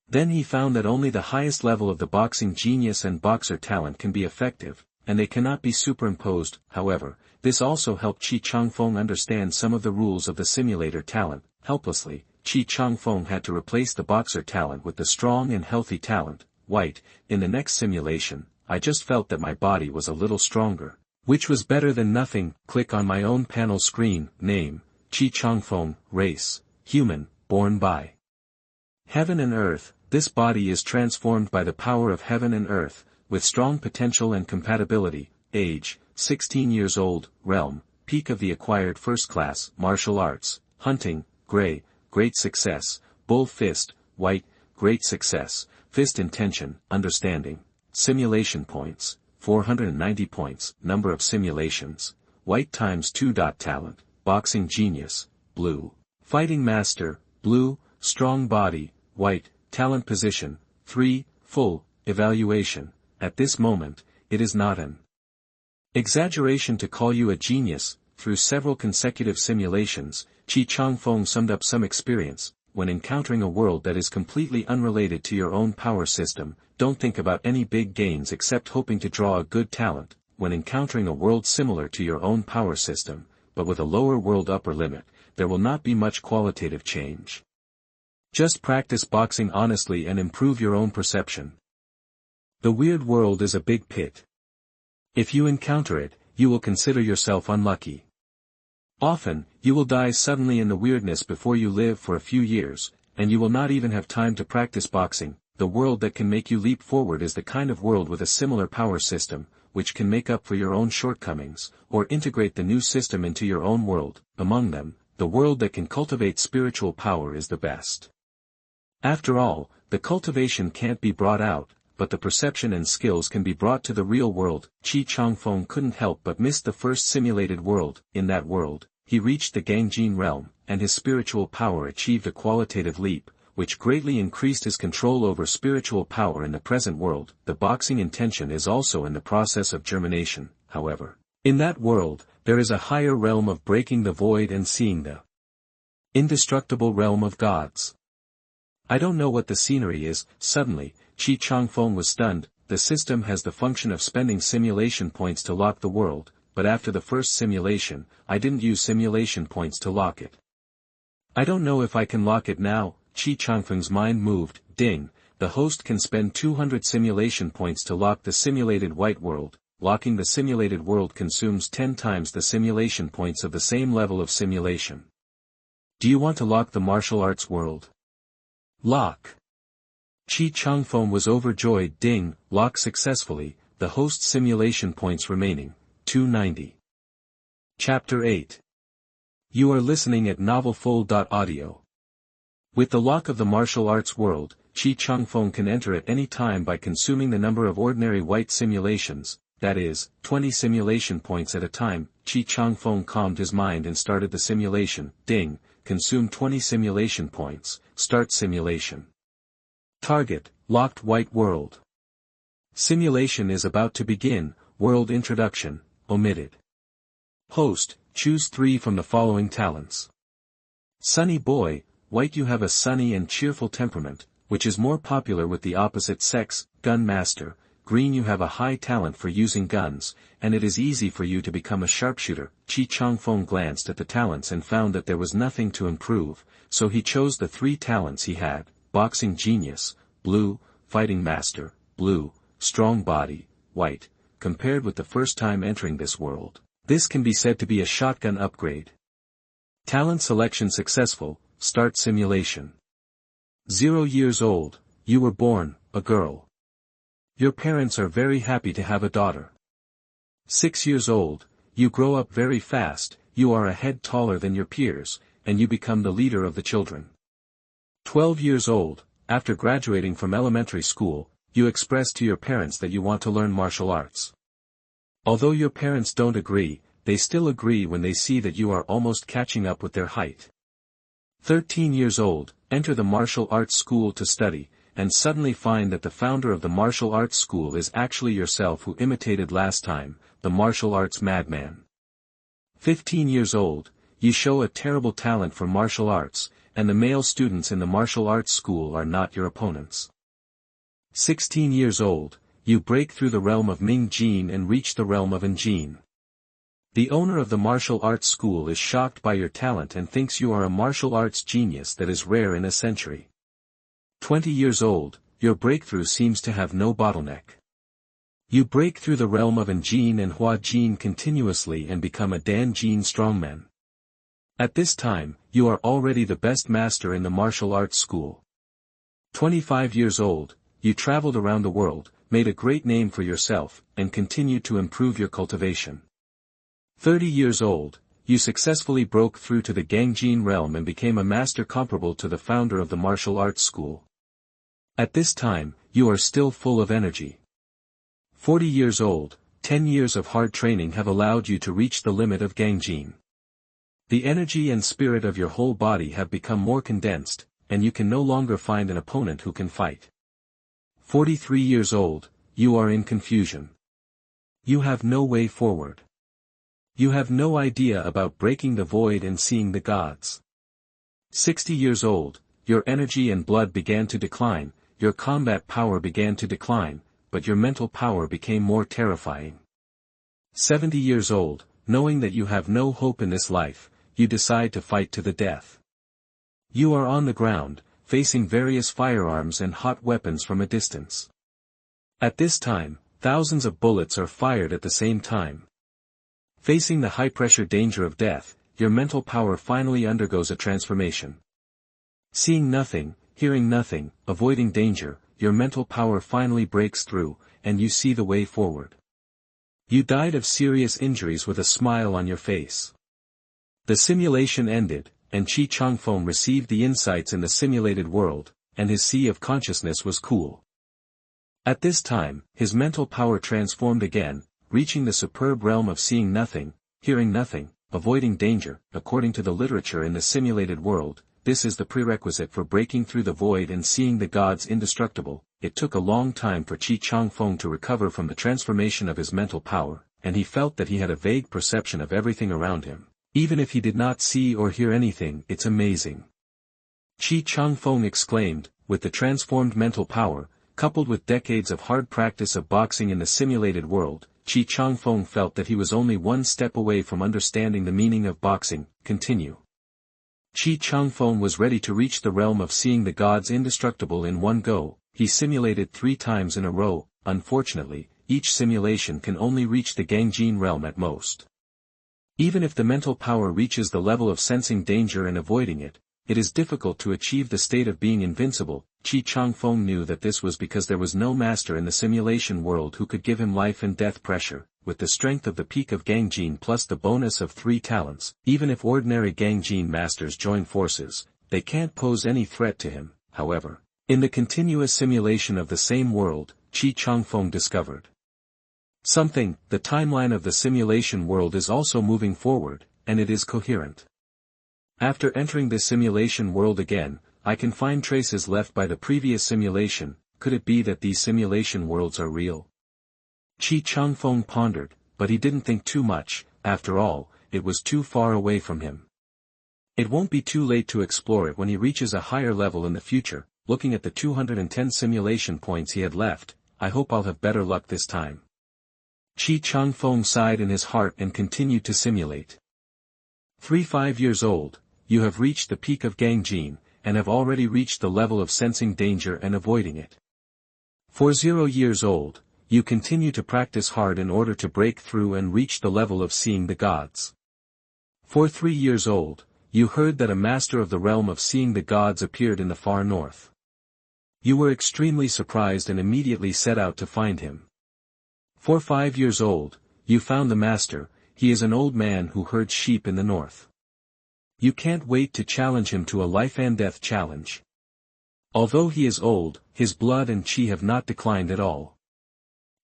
Then he found that only the highest level of the boxing genius and boxer talent can be effective, and they cannot be superimposed. However, this also helped Changfeng understand some of the rules of the simulator talent. Helplessly, Changfeng had to replace the boxer talent with the strong and healthy talent, white. In the next simulation, I just felt that my body was a little stronger, which was better than nothing. Click on my own panel screen. Name, Changfeng. Race, human, born by heaven and earth. This body is transformed by the power of heaven and earth, with strong potential and compatibility. Age, 16 years old. Realm, peak of the acquired first class. Martial arts, hunting, gray, great success. Bull fist, white, great success. Fist intention, understanding. Simulation points, 490 points. Number of simulations, white times 2. Talent, boxing genius, blue. Fighting master, blue. Strong body, white. Talent position, 3, full. Evaluation, at this moment, it is not an exaggeration to call you a genius. Through several consecutive simulations, Changfeng summed up some experience. When encountering a world that is completely unrelated to your own power system, don't think about any big gains except hoping to draw a good talent. When encountering a world similar to your own power system, but with a lower world upper limit, there will not be much qualitative change. Just practice boxing honestly and improve your own perception. The weird world is a big pit. If you encounter it, you will consider yourself unlucky. Often, you will die suddenly in the weirdness before you live for a few years, and you will not even have time to practice boxing. The world that can make you leap forward is the kind of world with a similar power system, which can make up for your own shortcomings, or integrate the new system into your own world. Among them, the world that can cultivate spiritual power is the best. After all, the cultivation can't be brought out, but the perception and skills can be brought to the real world. Changfeng couldn't help but miss the first simulated world. In that world, he reached the Gangjin realm, and his spiritual power achieved a qualitative leap, which greatly increased his control over spiritual power in the present world. The boxing intention is also in the process of germination, however. In that world, there is a higher realm of breaking the void and seeing the indestructible realm of gods. I don't know what the scenery is. Suddenly, Changfeng was stunned. The system has the function of spending simulation points to lock the world, but after the first simulation, I didn't use simulation points to lock it. I don't know if I can lock it now. Changfeng's mind moved. Ding, the host can spend 200 simulation points to lock the simulated white world. Locking the simulated world consumes 10 times the simulation points of the same level of simulation. Do you want to lock the martial arts world? Lock. Changfeng was overjoyed. Ding, lock successfully. The host's simulation points remaining, 290. Chapter 8. You are listening at novelfull.audio. With the lock of the martial arts world, Changfeng can enter at any time by consuming the number of ordinary white simulations, that is, 20 simulation points at a time. Changfeng calmed his mind and started the simulation. Ding, consume 20 simulation points, start simulation. Target, locked white world. Simulation is about to begin. World introduction, omitted. Host, choose 3 from the following talents. Sunny boy, white. You have a sunny and cheerful temperament, which is more popular with the opposite sex. Gun master, green. You have a high talent for using guns, and it is easy for you to become a sharpshooter. Changfeng glanced at the talents and found that there was nothing to improve, so he chose the 3 talents he had. Boxing genius, blue. Fighting master, blue. Strong body, white. Compared with the first time entering this world, this can be said to be a shotgun upgrade. Talent selection successful. Start simulation. 0 years old, you were born, a girl. Your parents are very happy to have a daughter. 6 years old, you grow up very fast. You are a head taller than your peers, and you become the leader of the children. 12 years old, after graduating from elementary school, you express to your parents that you want to learn martial arts. Although your parents don't agree, they still agree when they see that you are almost catching up with their height. 13 years old, enter the martial arts school to study, and suddenly find that the founder of the martial arts school is actually yourself who imitated last time, the martial arts madman. 15 years old, you show a terrible talent for martial arts, and the male students in the martial arts school are not your opponents. 16 years old, you break through the realm of Ming Jin and reach the realm of Anjin. The owner of the martial arts school is shocked by your talent and thinks you are a martial arts genius that is rare in a century. 20 years old, your breakthrough seems to have no bottleneck. You break through the realm of Anjin and Hua Jin continuously and become a Dan Jin strongman. At this time, you are already the best master in the martial arts school. 25 years old, you traveled around the world, made a great name for yourself, and continue to improve your cultivation. 30 years old, you successfully broke through to the Gangjin realm and became a master comparable to the founder of the martial arts school. At this time, you are still full of energy. 40 years old, 10 years of hard training have allowed you to reach the limit of Gangjin. The energy and spirit of your whole body have become more condensed, and you can no longer find an opponent who can fight. 43 years old, you are in confusion. You have no way forward. You have no idea about breaking the void and seeing the gods. 60 years old, your energy and blood began to decline, your combat power began to decline, but your mental power became more terrifying. 70 years old, knowing that you have no hope in this life, you decide to fight to the death. You are on the ground, facing various firearms and hot weapons from a distance. At this time, thousands of bullets are fired at the same time. Facing the high-pressure danger of death, your mental power finally undergoes a transformation. Seeing nothing, hearing nothing, avoiding danger, your mental power finally breaks through, and you see the way forward. You died of serious injuries with a smile on your face. The simulation ended, and Changfeng received the insights in the simulated world, and his sea of consciousness was cool. At this time, his mental power transformed again, reaching the superb realm of seeing nothing, hearing nothing, avoiding danger. According to the literature in the simulated world, this is the prerequisite for breaking through the void and seeing the gods indestructible. It took a long time for Changfeng to recover from the transformation of his mental power, and he felt that he had a vague perception of everything around him. Even if he did not see or hear anything, it's amazing. Changfeng exclaimed, with the transformed mental power, coupled with decades of hard practice of boxing in the simulated world, Changfeng felt that he was only one step away from understanding the meaning of boxing. Continue. Changfeng was ready to reach the realm of seeing the gods indestructible in one go. He simulated 3 times in a row. Unfortunately, each simulation can only reach the Gangjin realm at most. Even if the mental power reaches the level of sensing danger and avoiding it, it is difficult to achieve the state of being invincible. Changfeng knew that this was because there was no master in the simulation world who could give him life and death pressure. With the strength of the peak of Gangjin plus the bonus of 3 talents, even if ordinary Gangjin masters join forces, they can't pose any threat to him. However, in the continuous simulation of the same world, Changfeng discovered something. The timeline of the simulation world is also moving forward, and it is coherent. After entering this simulation world again, I can find traces left by the previous simulation. Could it be that these simulation worlds are real? Changfeng pondered, but he didn't think too much. After all, it was too far away from him. It won't be too late to explore it when he reaches a higher level in the future. Looking at the 210 simulation points he had left, I hope I'll have better luck this time. Changfeng sighed in his heart and continued to simulate. 5 years old, you have reached the peak of Gangjin, and have already reached the level of sensing danger and avoiding it. 40 years old, you continue to practice hard in order to break through and reach the level of seeing the gods. 3 years old, you heard that a master of the realm of seeing the gods appeared in the far north. You were extremely surprised and immediately set out to find him. 5 years old, you found the master. He is an old man who herds sheep in the north. You can't wait to challenge him to a life and death challenge. Although he is old, his blood and chi have not declined at all.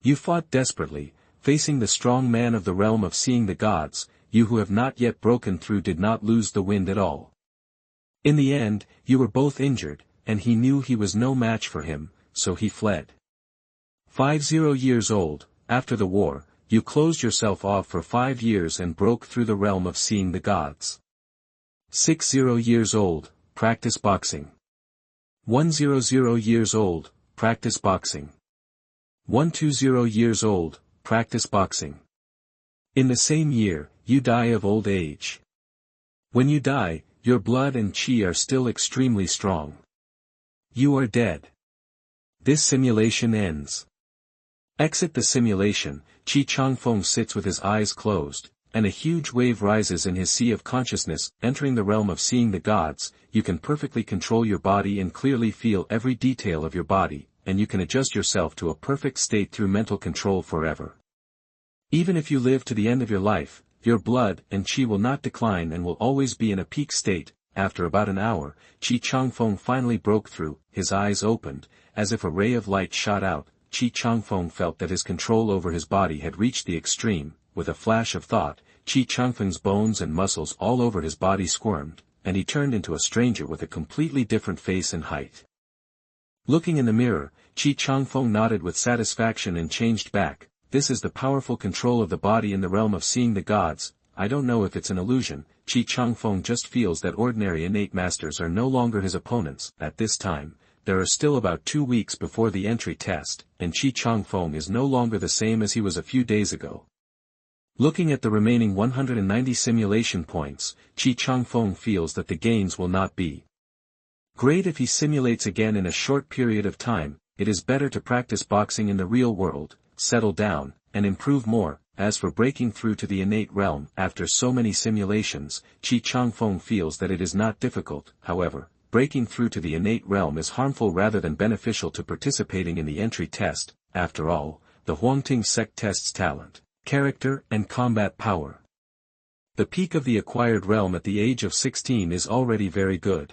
You fought desperately, facing the strong man of the realm of seeing the gods. You who have not yet broken through did not lose the wind at all. In the end, you were both injured, and he knew he was no match for him, so he fled. 50 years old, after the war, you closed yourself off for 5 years and broke through the realm of seeing the gods. 60 years old, practice boxing. 100 years old, practice boxing. 120 years old, practice boxing. In the same year, you die of old age. When you die, your blood and qi are still extremely strong. You are dead. This simulation ends. Exit the simulation. Changfeng sits with his eyes closed, and a huge wave rises in his sea of consciousness, entering the realm of seeing the gods. You can perfectly control your body and clearly feel every detail of your body, and you can adjust yourself to a perfect state through mental control forever. Even if you live to the end of your life, your blood and qi will not decline and will always be in a peak state. After about an hour, Changfeng finally broke through, his eyes opened, as if a ray of light shot out. Changfeng felt that his control over his body had reached the extreme. With a flash of thought, Changfeng's bones and muscles all over his body squirmed, and he turned into a stranger with a completely different face and height. Looking in the mirror, Changfeng nodded with satisfaction and changed back. This is the powerful control of the body in the realm of seeing the gods. I don't know if it's an illusion. Changfeng just feels that ordinary innate masters are no longer his opponents. At this time, there are still about 2 weeks before the entry test, and Changfeng is no longer the same as he was a few days ago. Looking at the remaining 190 simulation points, Changfeng feels that the gains will not be great if he simulates again in a short period of time. It is better to practice boxing in the real world, settle down, and improve more. As for breaking through to the innate realm, after so many simulations, Changfeng feels that it is not difficult. However, breaking through to the innate realm is harmful rather than beneficial to participating in the entry test. After all, the Huangting sect tests talent, character, and combat power. The peak of the acquired realm at the age of 16 is already very good.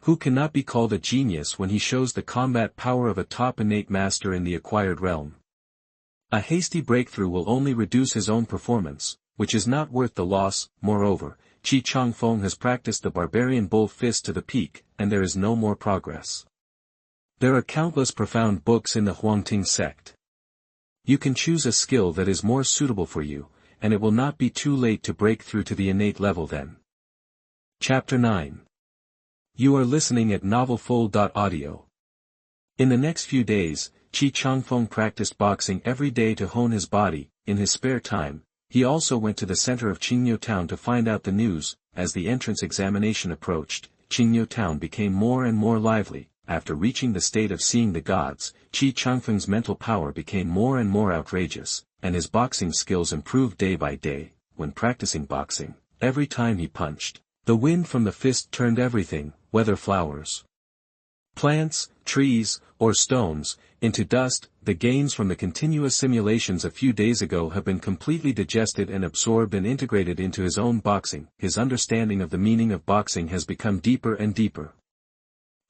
Who cannot be called a genius when he shows the combat power of a top innate master in the acquired realm? A hasty breakthrough will only reduce his own performance, which is not worth the loss. Moreover, Changfeng has practiced the barbarian bull fist to the peak, and there is no more progress. There are countless profound books in the Huangting sect. You can choose a skill that is more suitable for you, and it will not be too late to break through to the innate level then. Chapter 9. You are listening at novelfull.audio. In the next few days, Changfeng practiced boxing every day to hone his body. In his spare time, he also went to the center of Qingyo town to find out the news. As the entrance examination approached, Qingyo town became more and more lively. After reaching the state of seeing the gods, Changfeng's mental power became more and more outrageous, and his boxing skills improved day by day. When practicing boxing, every time he punched, the wind from the fist turned everything, whether flowers, plants, trees, or stones, into dust. The gains from the continuous simulations a few days ago have been completely digested and absorbed and integrated into his own boxing. His understanding of the meaning of boxing has become deeper and deeper.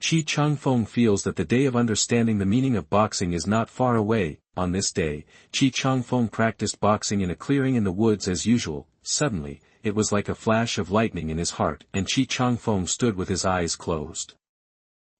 Changfeng feels that the day of understanding the meaning of boxing is not far away. On this day, Changfeng practiced boxing in a clearing in the woods as usual. Suddenly, it was like a flash of lightning in his heart, and Changfeng stood with his eyes closed.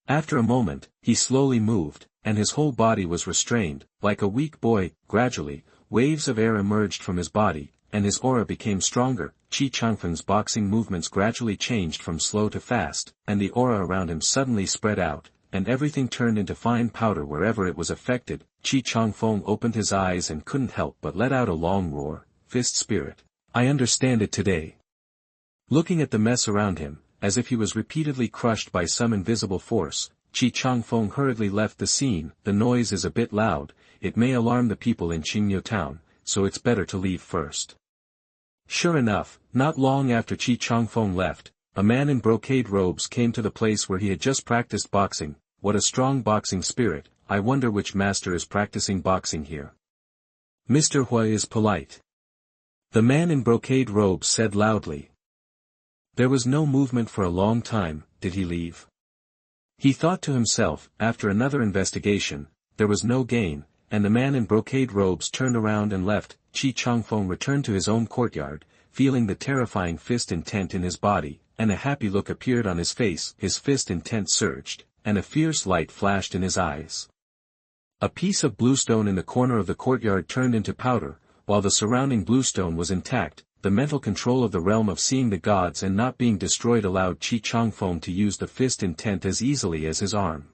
After a moment, he slowly moved, and his whole body was restrained, like a weak boy. Gradually, waves of air emerged from his body, and his aura became stronger. Changfeng's boxing movements gradually changed from slow to fast, and the aura around him suddenly spread out, and everything turned into fine powder wherever it was affected. Changfeng opened his eyes and couldn't help but let out a long roar. Fist spirit. I understand it today. Looking at the mess around him, as if he was repeatedly crushed by some invisible force, Changfeng hurriedly left the scene. The noise is a bit loud, it may alarm the people in Qingyo town, so it's better to leave first. Sure enough, not long after Changfeng left, a man in brocade robes came to the place where he had just practiced boxing. What a strong boxing spirit. I wonder which master is practicing boxing here. Mr. Hua is polite. The man in brocade robes said loudly. There was no movement for a long time. Did he leave? He thought to himself. After another investigation, there was no gain, and the man in brocade robes turned around and left. Changfeng returned to his own courtyard, feeling the terrifying fist intent in his body. and a happy look appeared on his face, his fist intent surged, and a fierce light flashed in his eyes. A piece of bluestone in the corner of the courtyard turned into powder, while the surrounding bluestone was intact. The mental control of the realm of seeing the gods and not being destroyed allowed Changfeng to use the fist intent as easily as his arm.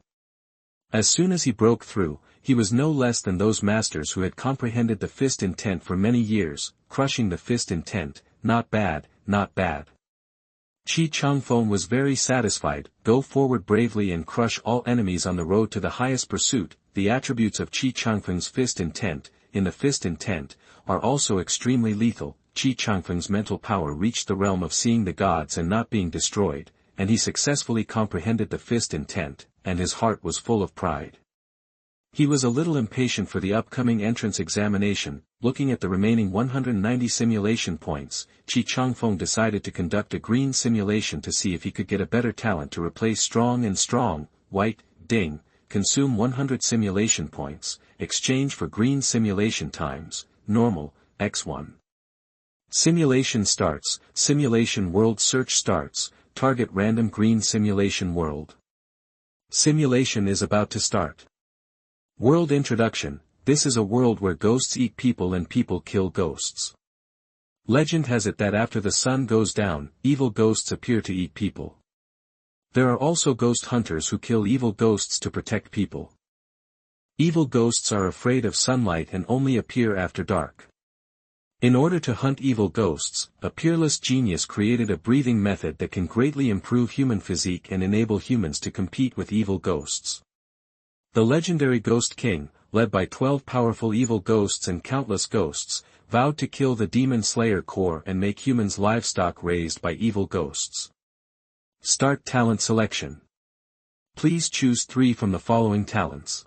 As soon as he broke through, he was no less than those masters who had comprehended the fist intent for many years, crushing the fist intent. Not bad, not bad. Changfeng was very satisfied. Go forward bravely and crush all enemies on the road to the highest pursuit. The attributes of Changfeng's fist intent, in the fist intent, are also extremely lethal. Changfeng's mental power reached the realm of seeing the gods and not being destroyed, and he successfully comprehended the fist intent, and his heart was full of pride. He was a little impatient for the upcoming entrance examination. Looking at the remaining 190 simulation points, Changfeng decided to conduct a green simulation to see if he could get a better talent to replace strong and strong, white, ding, consume 100 simulation points, exchange for green simulation times, normal, x1. Simulation starts, simulation world search starts, target random green simulation world. Simulation is about to start. World introduction. This is a world where ghosts eat people and people kill ghosts. Legend has it that after the sun goes down, evil ghosts appear to eat people. There are also ghost hunters who kill evil ghosts to protect people. Evil ghosts are afraid of sunlight and only appear after dark. In order to hunt evil ghosts, a peerless genius created a breathing method that can greatly improve human physique and enable humans to compete with evil ghosts. The legendary Ghost King, led by 12 powerful evil ghosts and countless ghosts, vowed to kill the Demon Slayer Corps and make humans livestock raised by evil ghosts. Start talent selection. Please choose 3 from the following talents.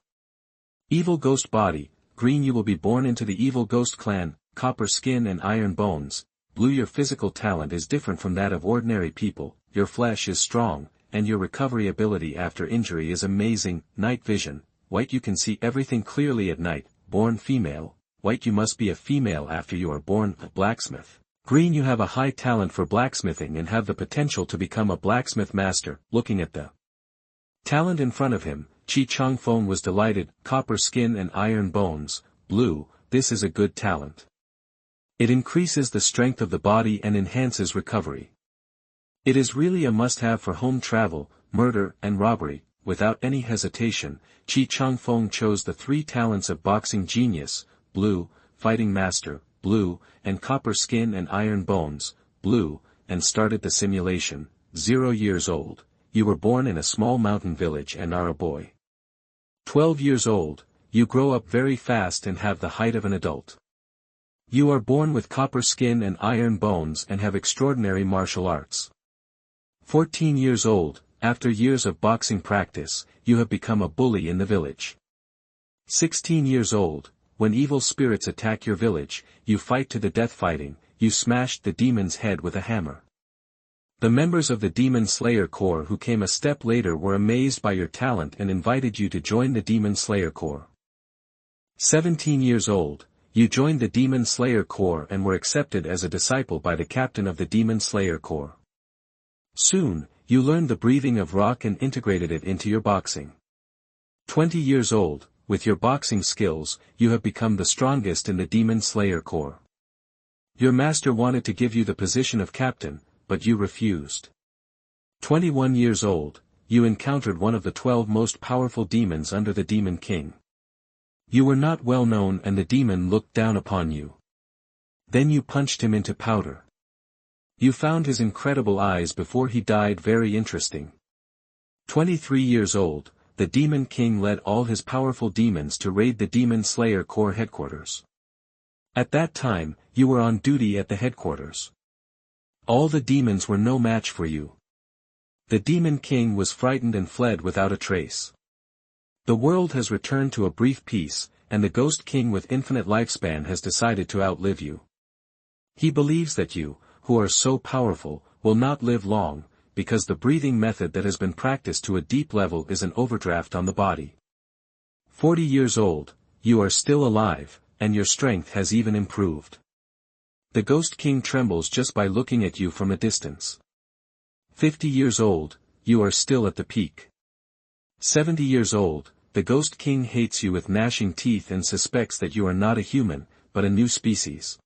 Evil Ghost Body, green you will be born into the Evil Ghost Clan, copper skin and iron bones, blue your physical talent is different from that of ordinary people, your flesh is strong, and your recovery ability after injury is amazing, night vision, white you can see everything clearly at night, born female, white you must be a female after you are born, blacksmith. Green you have a high talent for blacksmithing and have the potential to become a blacksmith master. Looking at the talent in front of him, Changfeng was delighted. Copper skin and iron bones, blue, this is a good talent. It increases the strength of the body and enhances recovery. It is really a must-have for home travel, murder and robbery. Without any hesitation, Changfeng chose the 3 talents of boxing genius, blue, fighting master, blue, and copper skin and iron bones, blue, and started the simulation. 0 years old, you were born in a small mountain village and are a boy. 12 years old, you grow up very fast and have the height of an adult. You are born with copper skin and iron bones and have extraordinary martial arts. 14 years old, after years of boxing practice, you have become a bully in the village. 16 years old, when evil spirits attack your village, you fight to the death fighting, you smashed the demon's head with a hammer. The members of the Demon Slayer Corps who came a step later were amazed by your talent and invited you to join the Demon Slayer Corps. 17 years old, you joined the Demon Slayer Corps and were accepted as a disciple by the captain of the Demon Slayer Corps. Soon, you learned the breathing of rock and integrated it into your boxing. 20 years old, with your boxing skills, you have become the strongest in the Demon Slayer Corps. Your master wanted to give you the position of captain, but you refused. 21 years old, you encountered one of the 12 most powerful demons under the Demon King. You were not well known and the demon looked down upon you. Then you punched him into powder. You found his incredible eyes before he died very interesting. 23 years old, the Demon King led all his powerful demons to raid the Demon Slayer Corps headquarters. At that time, you were on duty at the headquarters. All the demons were no match for you. The Demon King was frightened and fled without a trace. The world has returned to a brief peace, and the Ghost King with infinite lifespan has decided to outlive you. He believes that you, who are so powerful, will not live long, because the breathing method that has been practiced to a deep level is an overdraft on the body. 40 years old, you are still alive, and your strength has even improved. The Ghost King trembles just by looking at you from a distance. 50 years old, you are still at the peak. 70 years old, the Ghost King hates you with gnashing teeth and suspects that you are not a human, but a new species.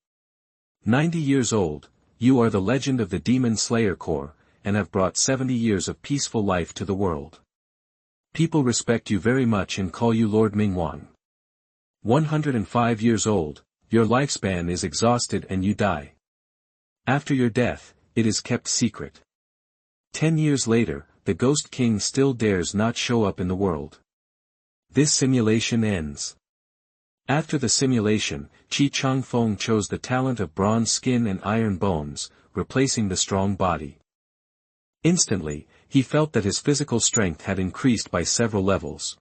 90 years old, you are the legend of the Demon Slayer Corps, and have brought 70 years of peaceful life to the world. People respect you very much and call you Lord Mingwang. 105 years old, your lifespan is exhausted and you die. After your death, it is kept secret. 10 years later, the Ghost King still dares not show up in the world. This simulation ends. After the simulation, Changfeng chose the talent of bronze skin and iron bones, replacing the strong body. Instantly, he felt that his physical strength had increased by several levels.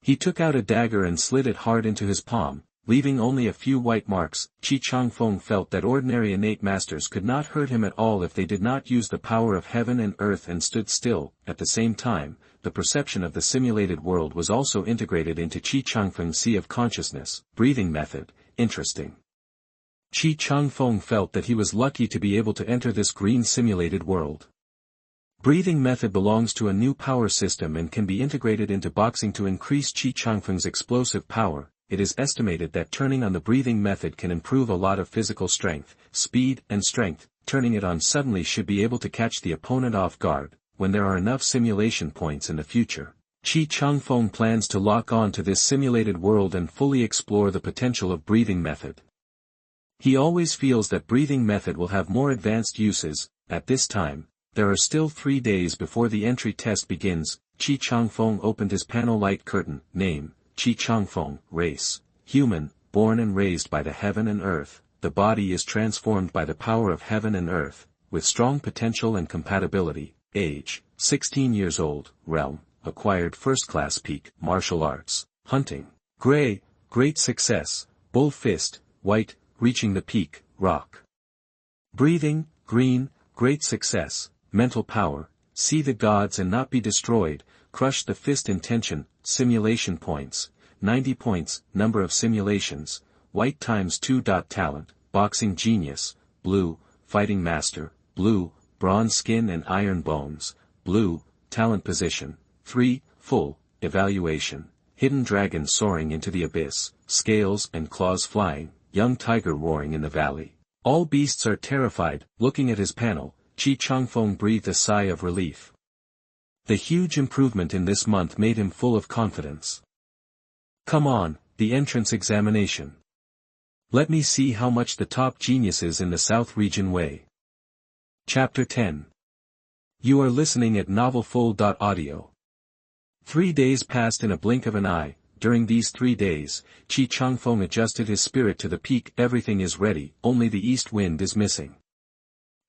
He took out a dagger and slid it hard into his palm, leaving only a few white marks. Changfeng felt that ordinary innate masters could not hurt him at all if they did not use the power of heaven and earth and stood still. At the same time, the perception of the simulated world was also integrated into Changfeng's sea of consciousness. Breathing method, interesting. Changfeng felt that he was lucky to be able to enter this green simulated world. Breathing method belongs to a new power system and can be integrated into boxing to increase Changfeng's explosive power. It is estimated that turning on the breathing method can improve a lot of physical strength, speed, and strength. Turning it on suddenly should be able to catch the opponent off guard, when there are enough simulation points in the future. Changfeng plans to lock on to this simulated world and fully explore the potential of breathing method. He always feels that breathing method will have more advanced uses. At this time, there are still 3 days before the entry test begins. Changfeng opened his panel light curtain. Name, Changfeng. Race, human, born and raised by the heaven and earth. The body is transformed by the power of heaven and earth, with strong potential and compatibility. Age, 16 years old. Realm, acquired first-class peak. Martial arts, hunting. Gray, great success. Bull fist, white, reaching the peak. Rock. Breathing, green, great success. Mental power, see the gods and not be destroyed. Crush the fist intention. Simulation points, 90 points. Number of simulations, white times 2. Talent, boxing genius. Blue, fighting master. Blue, bronze skin and iron bones. Blue, talent position, 3. Full, evaluation, hidden dragon soaring into the abyss, scales and claws flying, young tiger roaring in the valley. All beasts are terrified. Looking at his panel, Changfeng breathed a sigh of relief. The huge improvement in this month made him full of confidence. Come on, the entrance examination. Let me see how much the top geniuses in the South region weigh. Chapter 10. You are listening at novelfull.audio. 3 days passed in a blink of an eye. During these 3 days, Changfeng adjusted his spirit to the peak. Everything is ready, only the east wind is missing.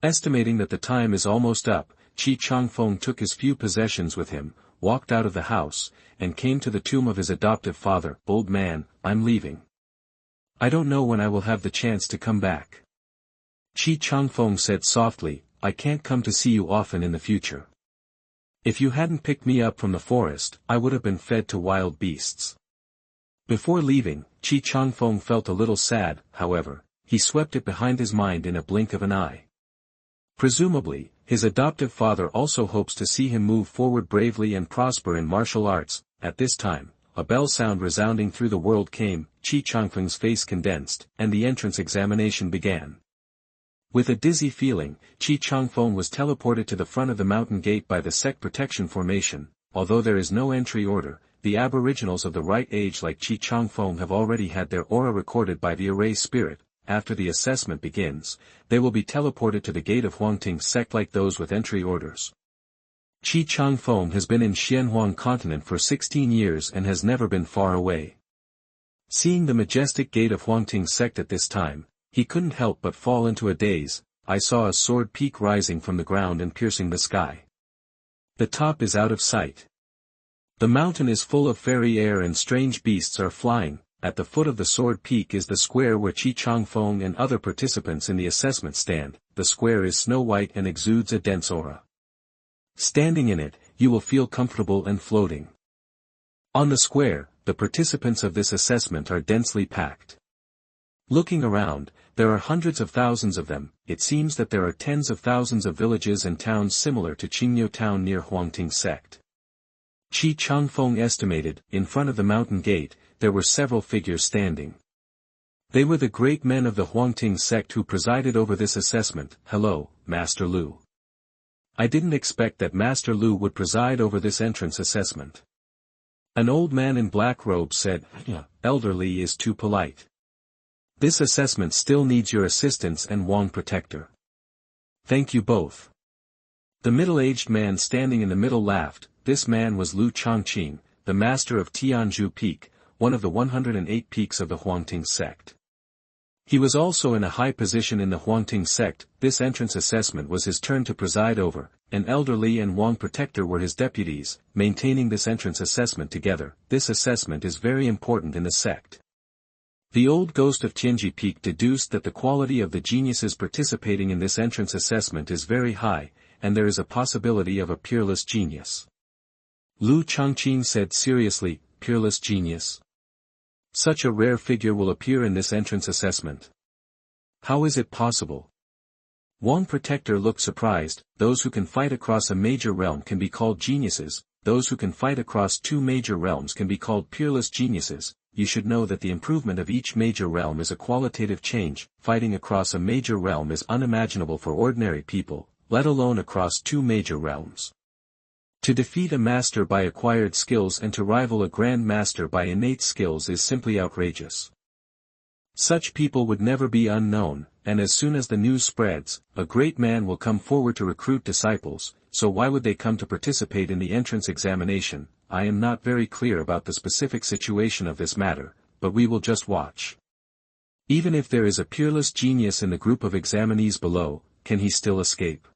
Estimating that the time is almost up, Changfeng took his few possessions with him, walked out of the house, and came to the tomb of his adoptive father. Old man, I'm leaving. I don't know when I will have the chance to come back. Changfeng said softly, I can't come to see you often in the future. If you hadn't picked me up from the forest, I would have been fed to wild beasts. Before leaving, Changfeng felt a little sad. However, he swept it behind his mind in a blink of an eye. Presumably, his adoptive father also hopes to see him move forward bravely and prosper in martial arts. At this time, a bell sound resounding through the world came. Changfeng's face condensed, and the entrance examination began. With a dizzy feeling, Changfeng was teleported to the front of the mountain gate by the sect protection formation. Although there is no entry order, the aboriginals of the right age like Changfeng have already had their aura recorded by the array spirit. After the assessment begins, they will be teleported to the gate of Huangting sect like those with entry orders. Changfeng has been in Xianwu continent for 16 years and has never been far away. Seeing the majestic gate of Huangting sect at this time, he couldn't help but fall into a daze. I saw a sword peak rising from the ground and piercing the sky. The top is out of sight. The mountain is full of fairy air and strange beasts are flying. At the foot of the sword peak is the square where Changfeng and other participants in the assessment stand. The square is snow white and exudes a dense aura. Standing in it, you will feel comfortable and floating. On the square, the participants of this assessment are densely packed. Looking around, There are hundreds of thousands of them. It seems that there are tens of thousands of villages and towns similar to Qingniu town near Huangting sect. Changfeng estimated, in front of the mountain gate, there were several figures standing. They were the great men of the Huangting sect who presided over this assessment. Hello, Master Lu. I didn't expect that Master Lu would preside over this entrance assessment. An old man in black robes said, Elderly is too polite. This assessment still needs your assistance and Wang Protector. Thank you both. The middle-aged man standing in the middle laughed. This man was Lu Changqing, the master of Tianjiao Peak, one of the 108 peaks of the Huangting sect. He was also in a high position in the Huangting sect. This entrance assessment was his turn to preside over, and Elderly and Wang Protector were his deputies, maintaining this entrance assessment together. This assessment is very important in the sect. The old ghost of Tianji Peak deduced that the quality of the geniuses participating in this entrance assessment is very high, and there is a possibility of a peerless genius. Lu Changqing said seriously, peerless genius? Such a rare figure will appear in this entrance assessment. How is it possible? Wang Protector looked surprised. Those who can fight across a major realm can be called geniuses, those who can fight across two major realms can be called peerless geniuses. You should know that the improvement of each major realm is a qualitative change. Fighting across a major realm is unimaginable for ordinary people, let alone across two major realms. To defeat a master by acquired skills and to rival a grand master by innate skills is simply outrageous. Such people would never be unknown, and as soon as the news spreads, a great man will come forward to recruit disciples, so why would they come to participate in the entrance examination? I am not very clear about the specific situation of this matter, but we will just watch. Even if there is a peerless genius in the group of examinees below, can he still escape?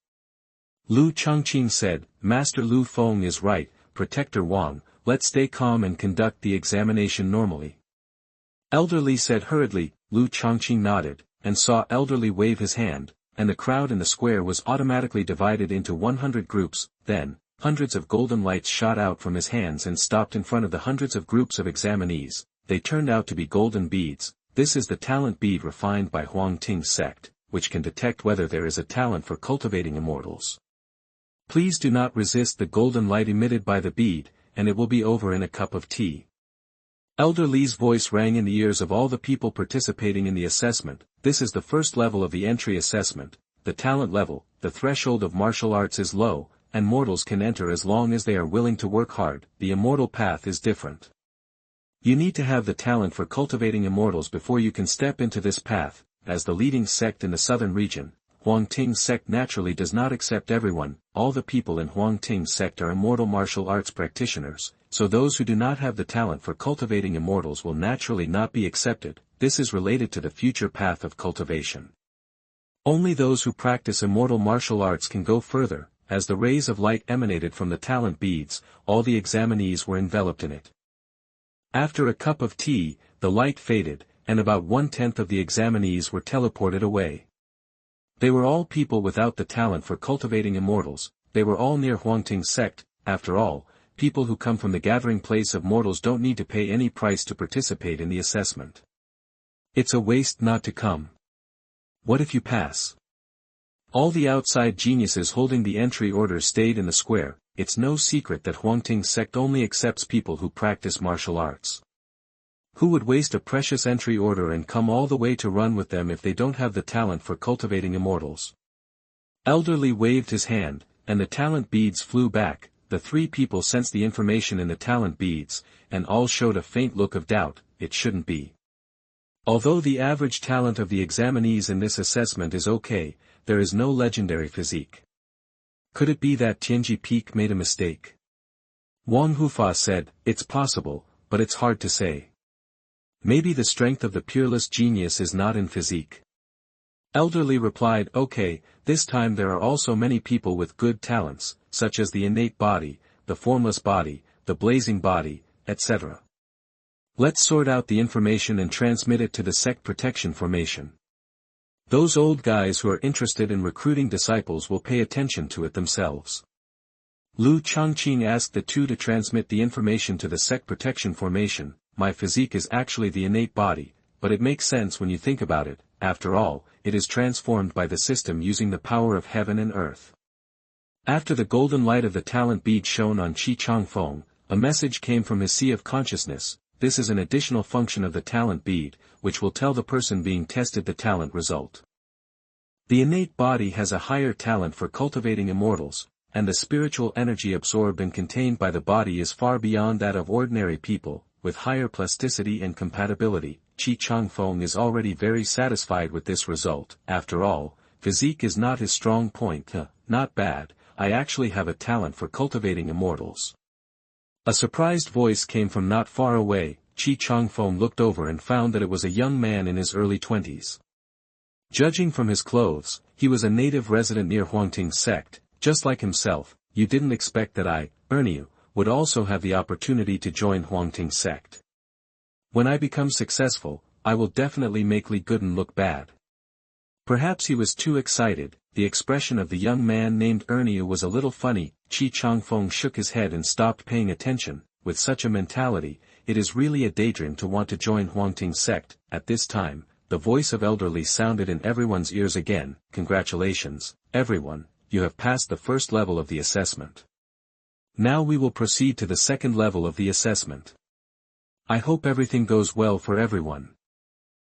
Lu Changqing said, Master Lu Feng is right, Protector Wang, let's stay calm and conduct the examination normally. Elderly said hurriedly. Lu Changqing nodded, and saw Elderly wave his hand, and the crowd in the square was automatically divided into 100 groups. Then, hundreds of golden lights shot out from his hands and stopped in front of the hundreds of groups of examinees. They turned out to be golden beads. This is the talent bead refined by Huangting sect, which can detect whether there is a talent for cultivating immortals. Please do not resist the golden light emitted by the bead, and it will be over in a cup of tea. Elderly's voice rang in the ears of all the people participating in the assessment. This is the first level of the entry assessment, the talent level. The threshold of martial arts is low, and mortals can enter as long as they are willing to work hard. The immortal path is different. You need to have the talent for cultivating immortals before you can step into this path. As the leading sect in the southern region, Huangting sect naturally does not accept everyone. All the people in Huangting sect are immortal martial arts practitioners, so those who do not have the talent for cultivating immortals will naturally not be accepted. This is related to the future path of cultivation. Only those who practice immortal martial arts can go further. As the rays of light emanated from the talent beads, all the examinees were enveloped in it. After a cup of tea, the light faded, and about 1/10 of the examinees were teleported away. They were all people without the talent for cultivating immortals. They were all near Huangting sect. After all, people who come from the gathering place of mortals don't need to pay any price to participate in the assessment. It's a waste not to come. What if you pass? All the outside geniuses holding the entry order stayed in the square. It's no secret that Huangting sect only accepts people who practice martial arts. Who would waste a precious entry order and come all the way to run with them if they don't have the talent for cultivating immortals? Elderly waved his hand, and the talent beads flew back. The three people sensed the information in the talent beads, and all showed a faint look of doubt. It shouldn't be. Although the average talent of the examinees in this assessment is okay, there is no legendary physique. Could it be that Tianji Peak made a mistake? Wang Hufa said, it's possible, but it's hard to say. Maybe the strength of the peerless genius is not in physique. Elderly replied, okay, this time there are also many people with good talents, such as the innate body, the formless body, the blazing body, etc. Let's sort out the information and transmit it to the sect protection formation. Those old guys who are interested in recruiting disciples will pay attention to it themselves. Lu Changqing asked the two to transmit the information to the sect protection formation. My physique is actually the innate body, but it makes sense when you think about it. after all, it is transformed by the system using the power of heaven and earth. After the golden light of the talent bead shone on Changfeng, a message came from his sea of consciousness. This is an additional function of the talent bead, which will tell the person being tested the talent result. The innate body has a higher talent for cultivating immortals, and the spiritual energy absorbed and contained by the body is far beyond that of ordinary people, with higher plasticity and compatibility. Changfeng is already very satisfied with this result. After all, physique is not his strong point. Not bad, I actually have a talent for cultivating immortals. A surprised voice came from not far away. Changfeng looked over and found that it was a young man in his early 20s. Judging from his clothes, he was a native resident near Huangting's sect. Just like himself, you didn't expect that I, Xianwu, would also have the opportunity to join Huangting's sect. When I become successful, I will definitely make Li Guden look bad. Perhaps he was too excited. The expression of the young man named Xianwu was a little funny. Changfeng shook his head and stopped paying attention. With such a mentality, it is really a daydream to want to join Huangting's sect. At this time, the voice of elderly sounded in everyone's ears again. Congratulations, everyone. You have passed the first level of the assessment. Now we will proceed to the second level of the assessment. I hope everything goes well for everyone.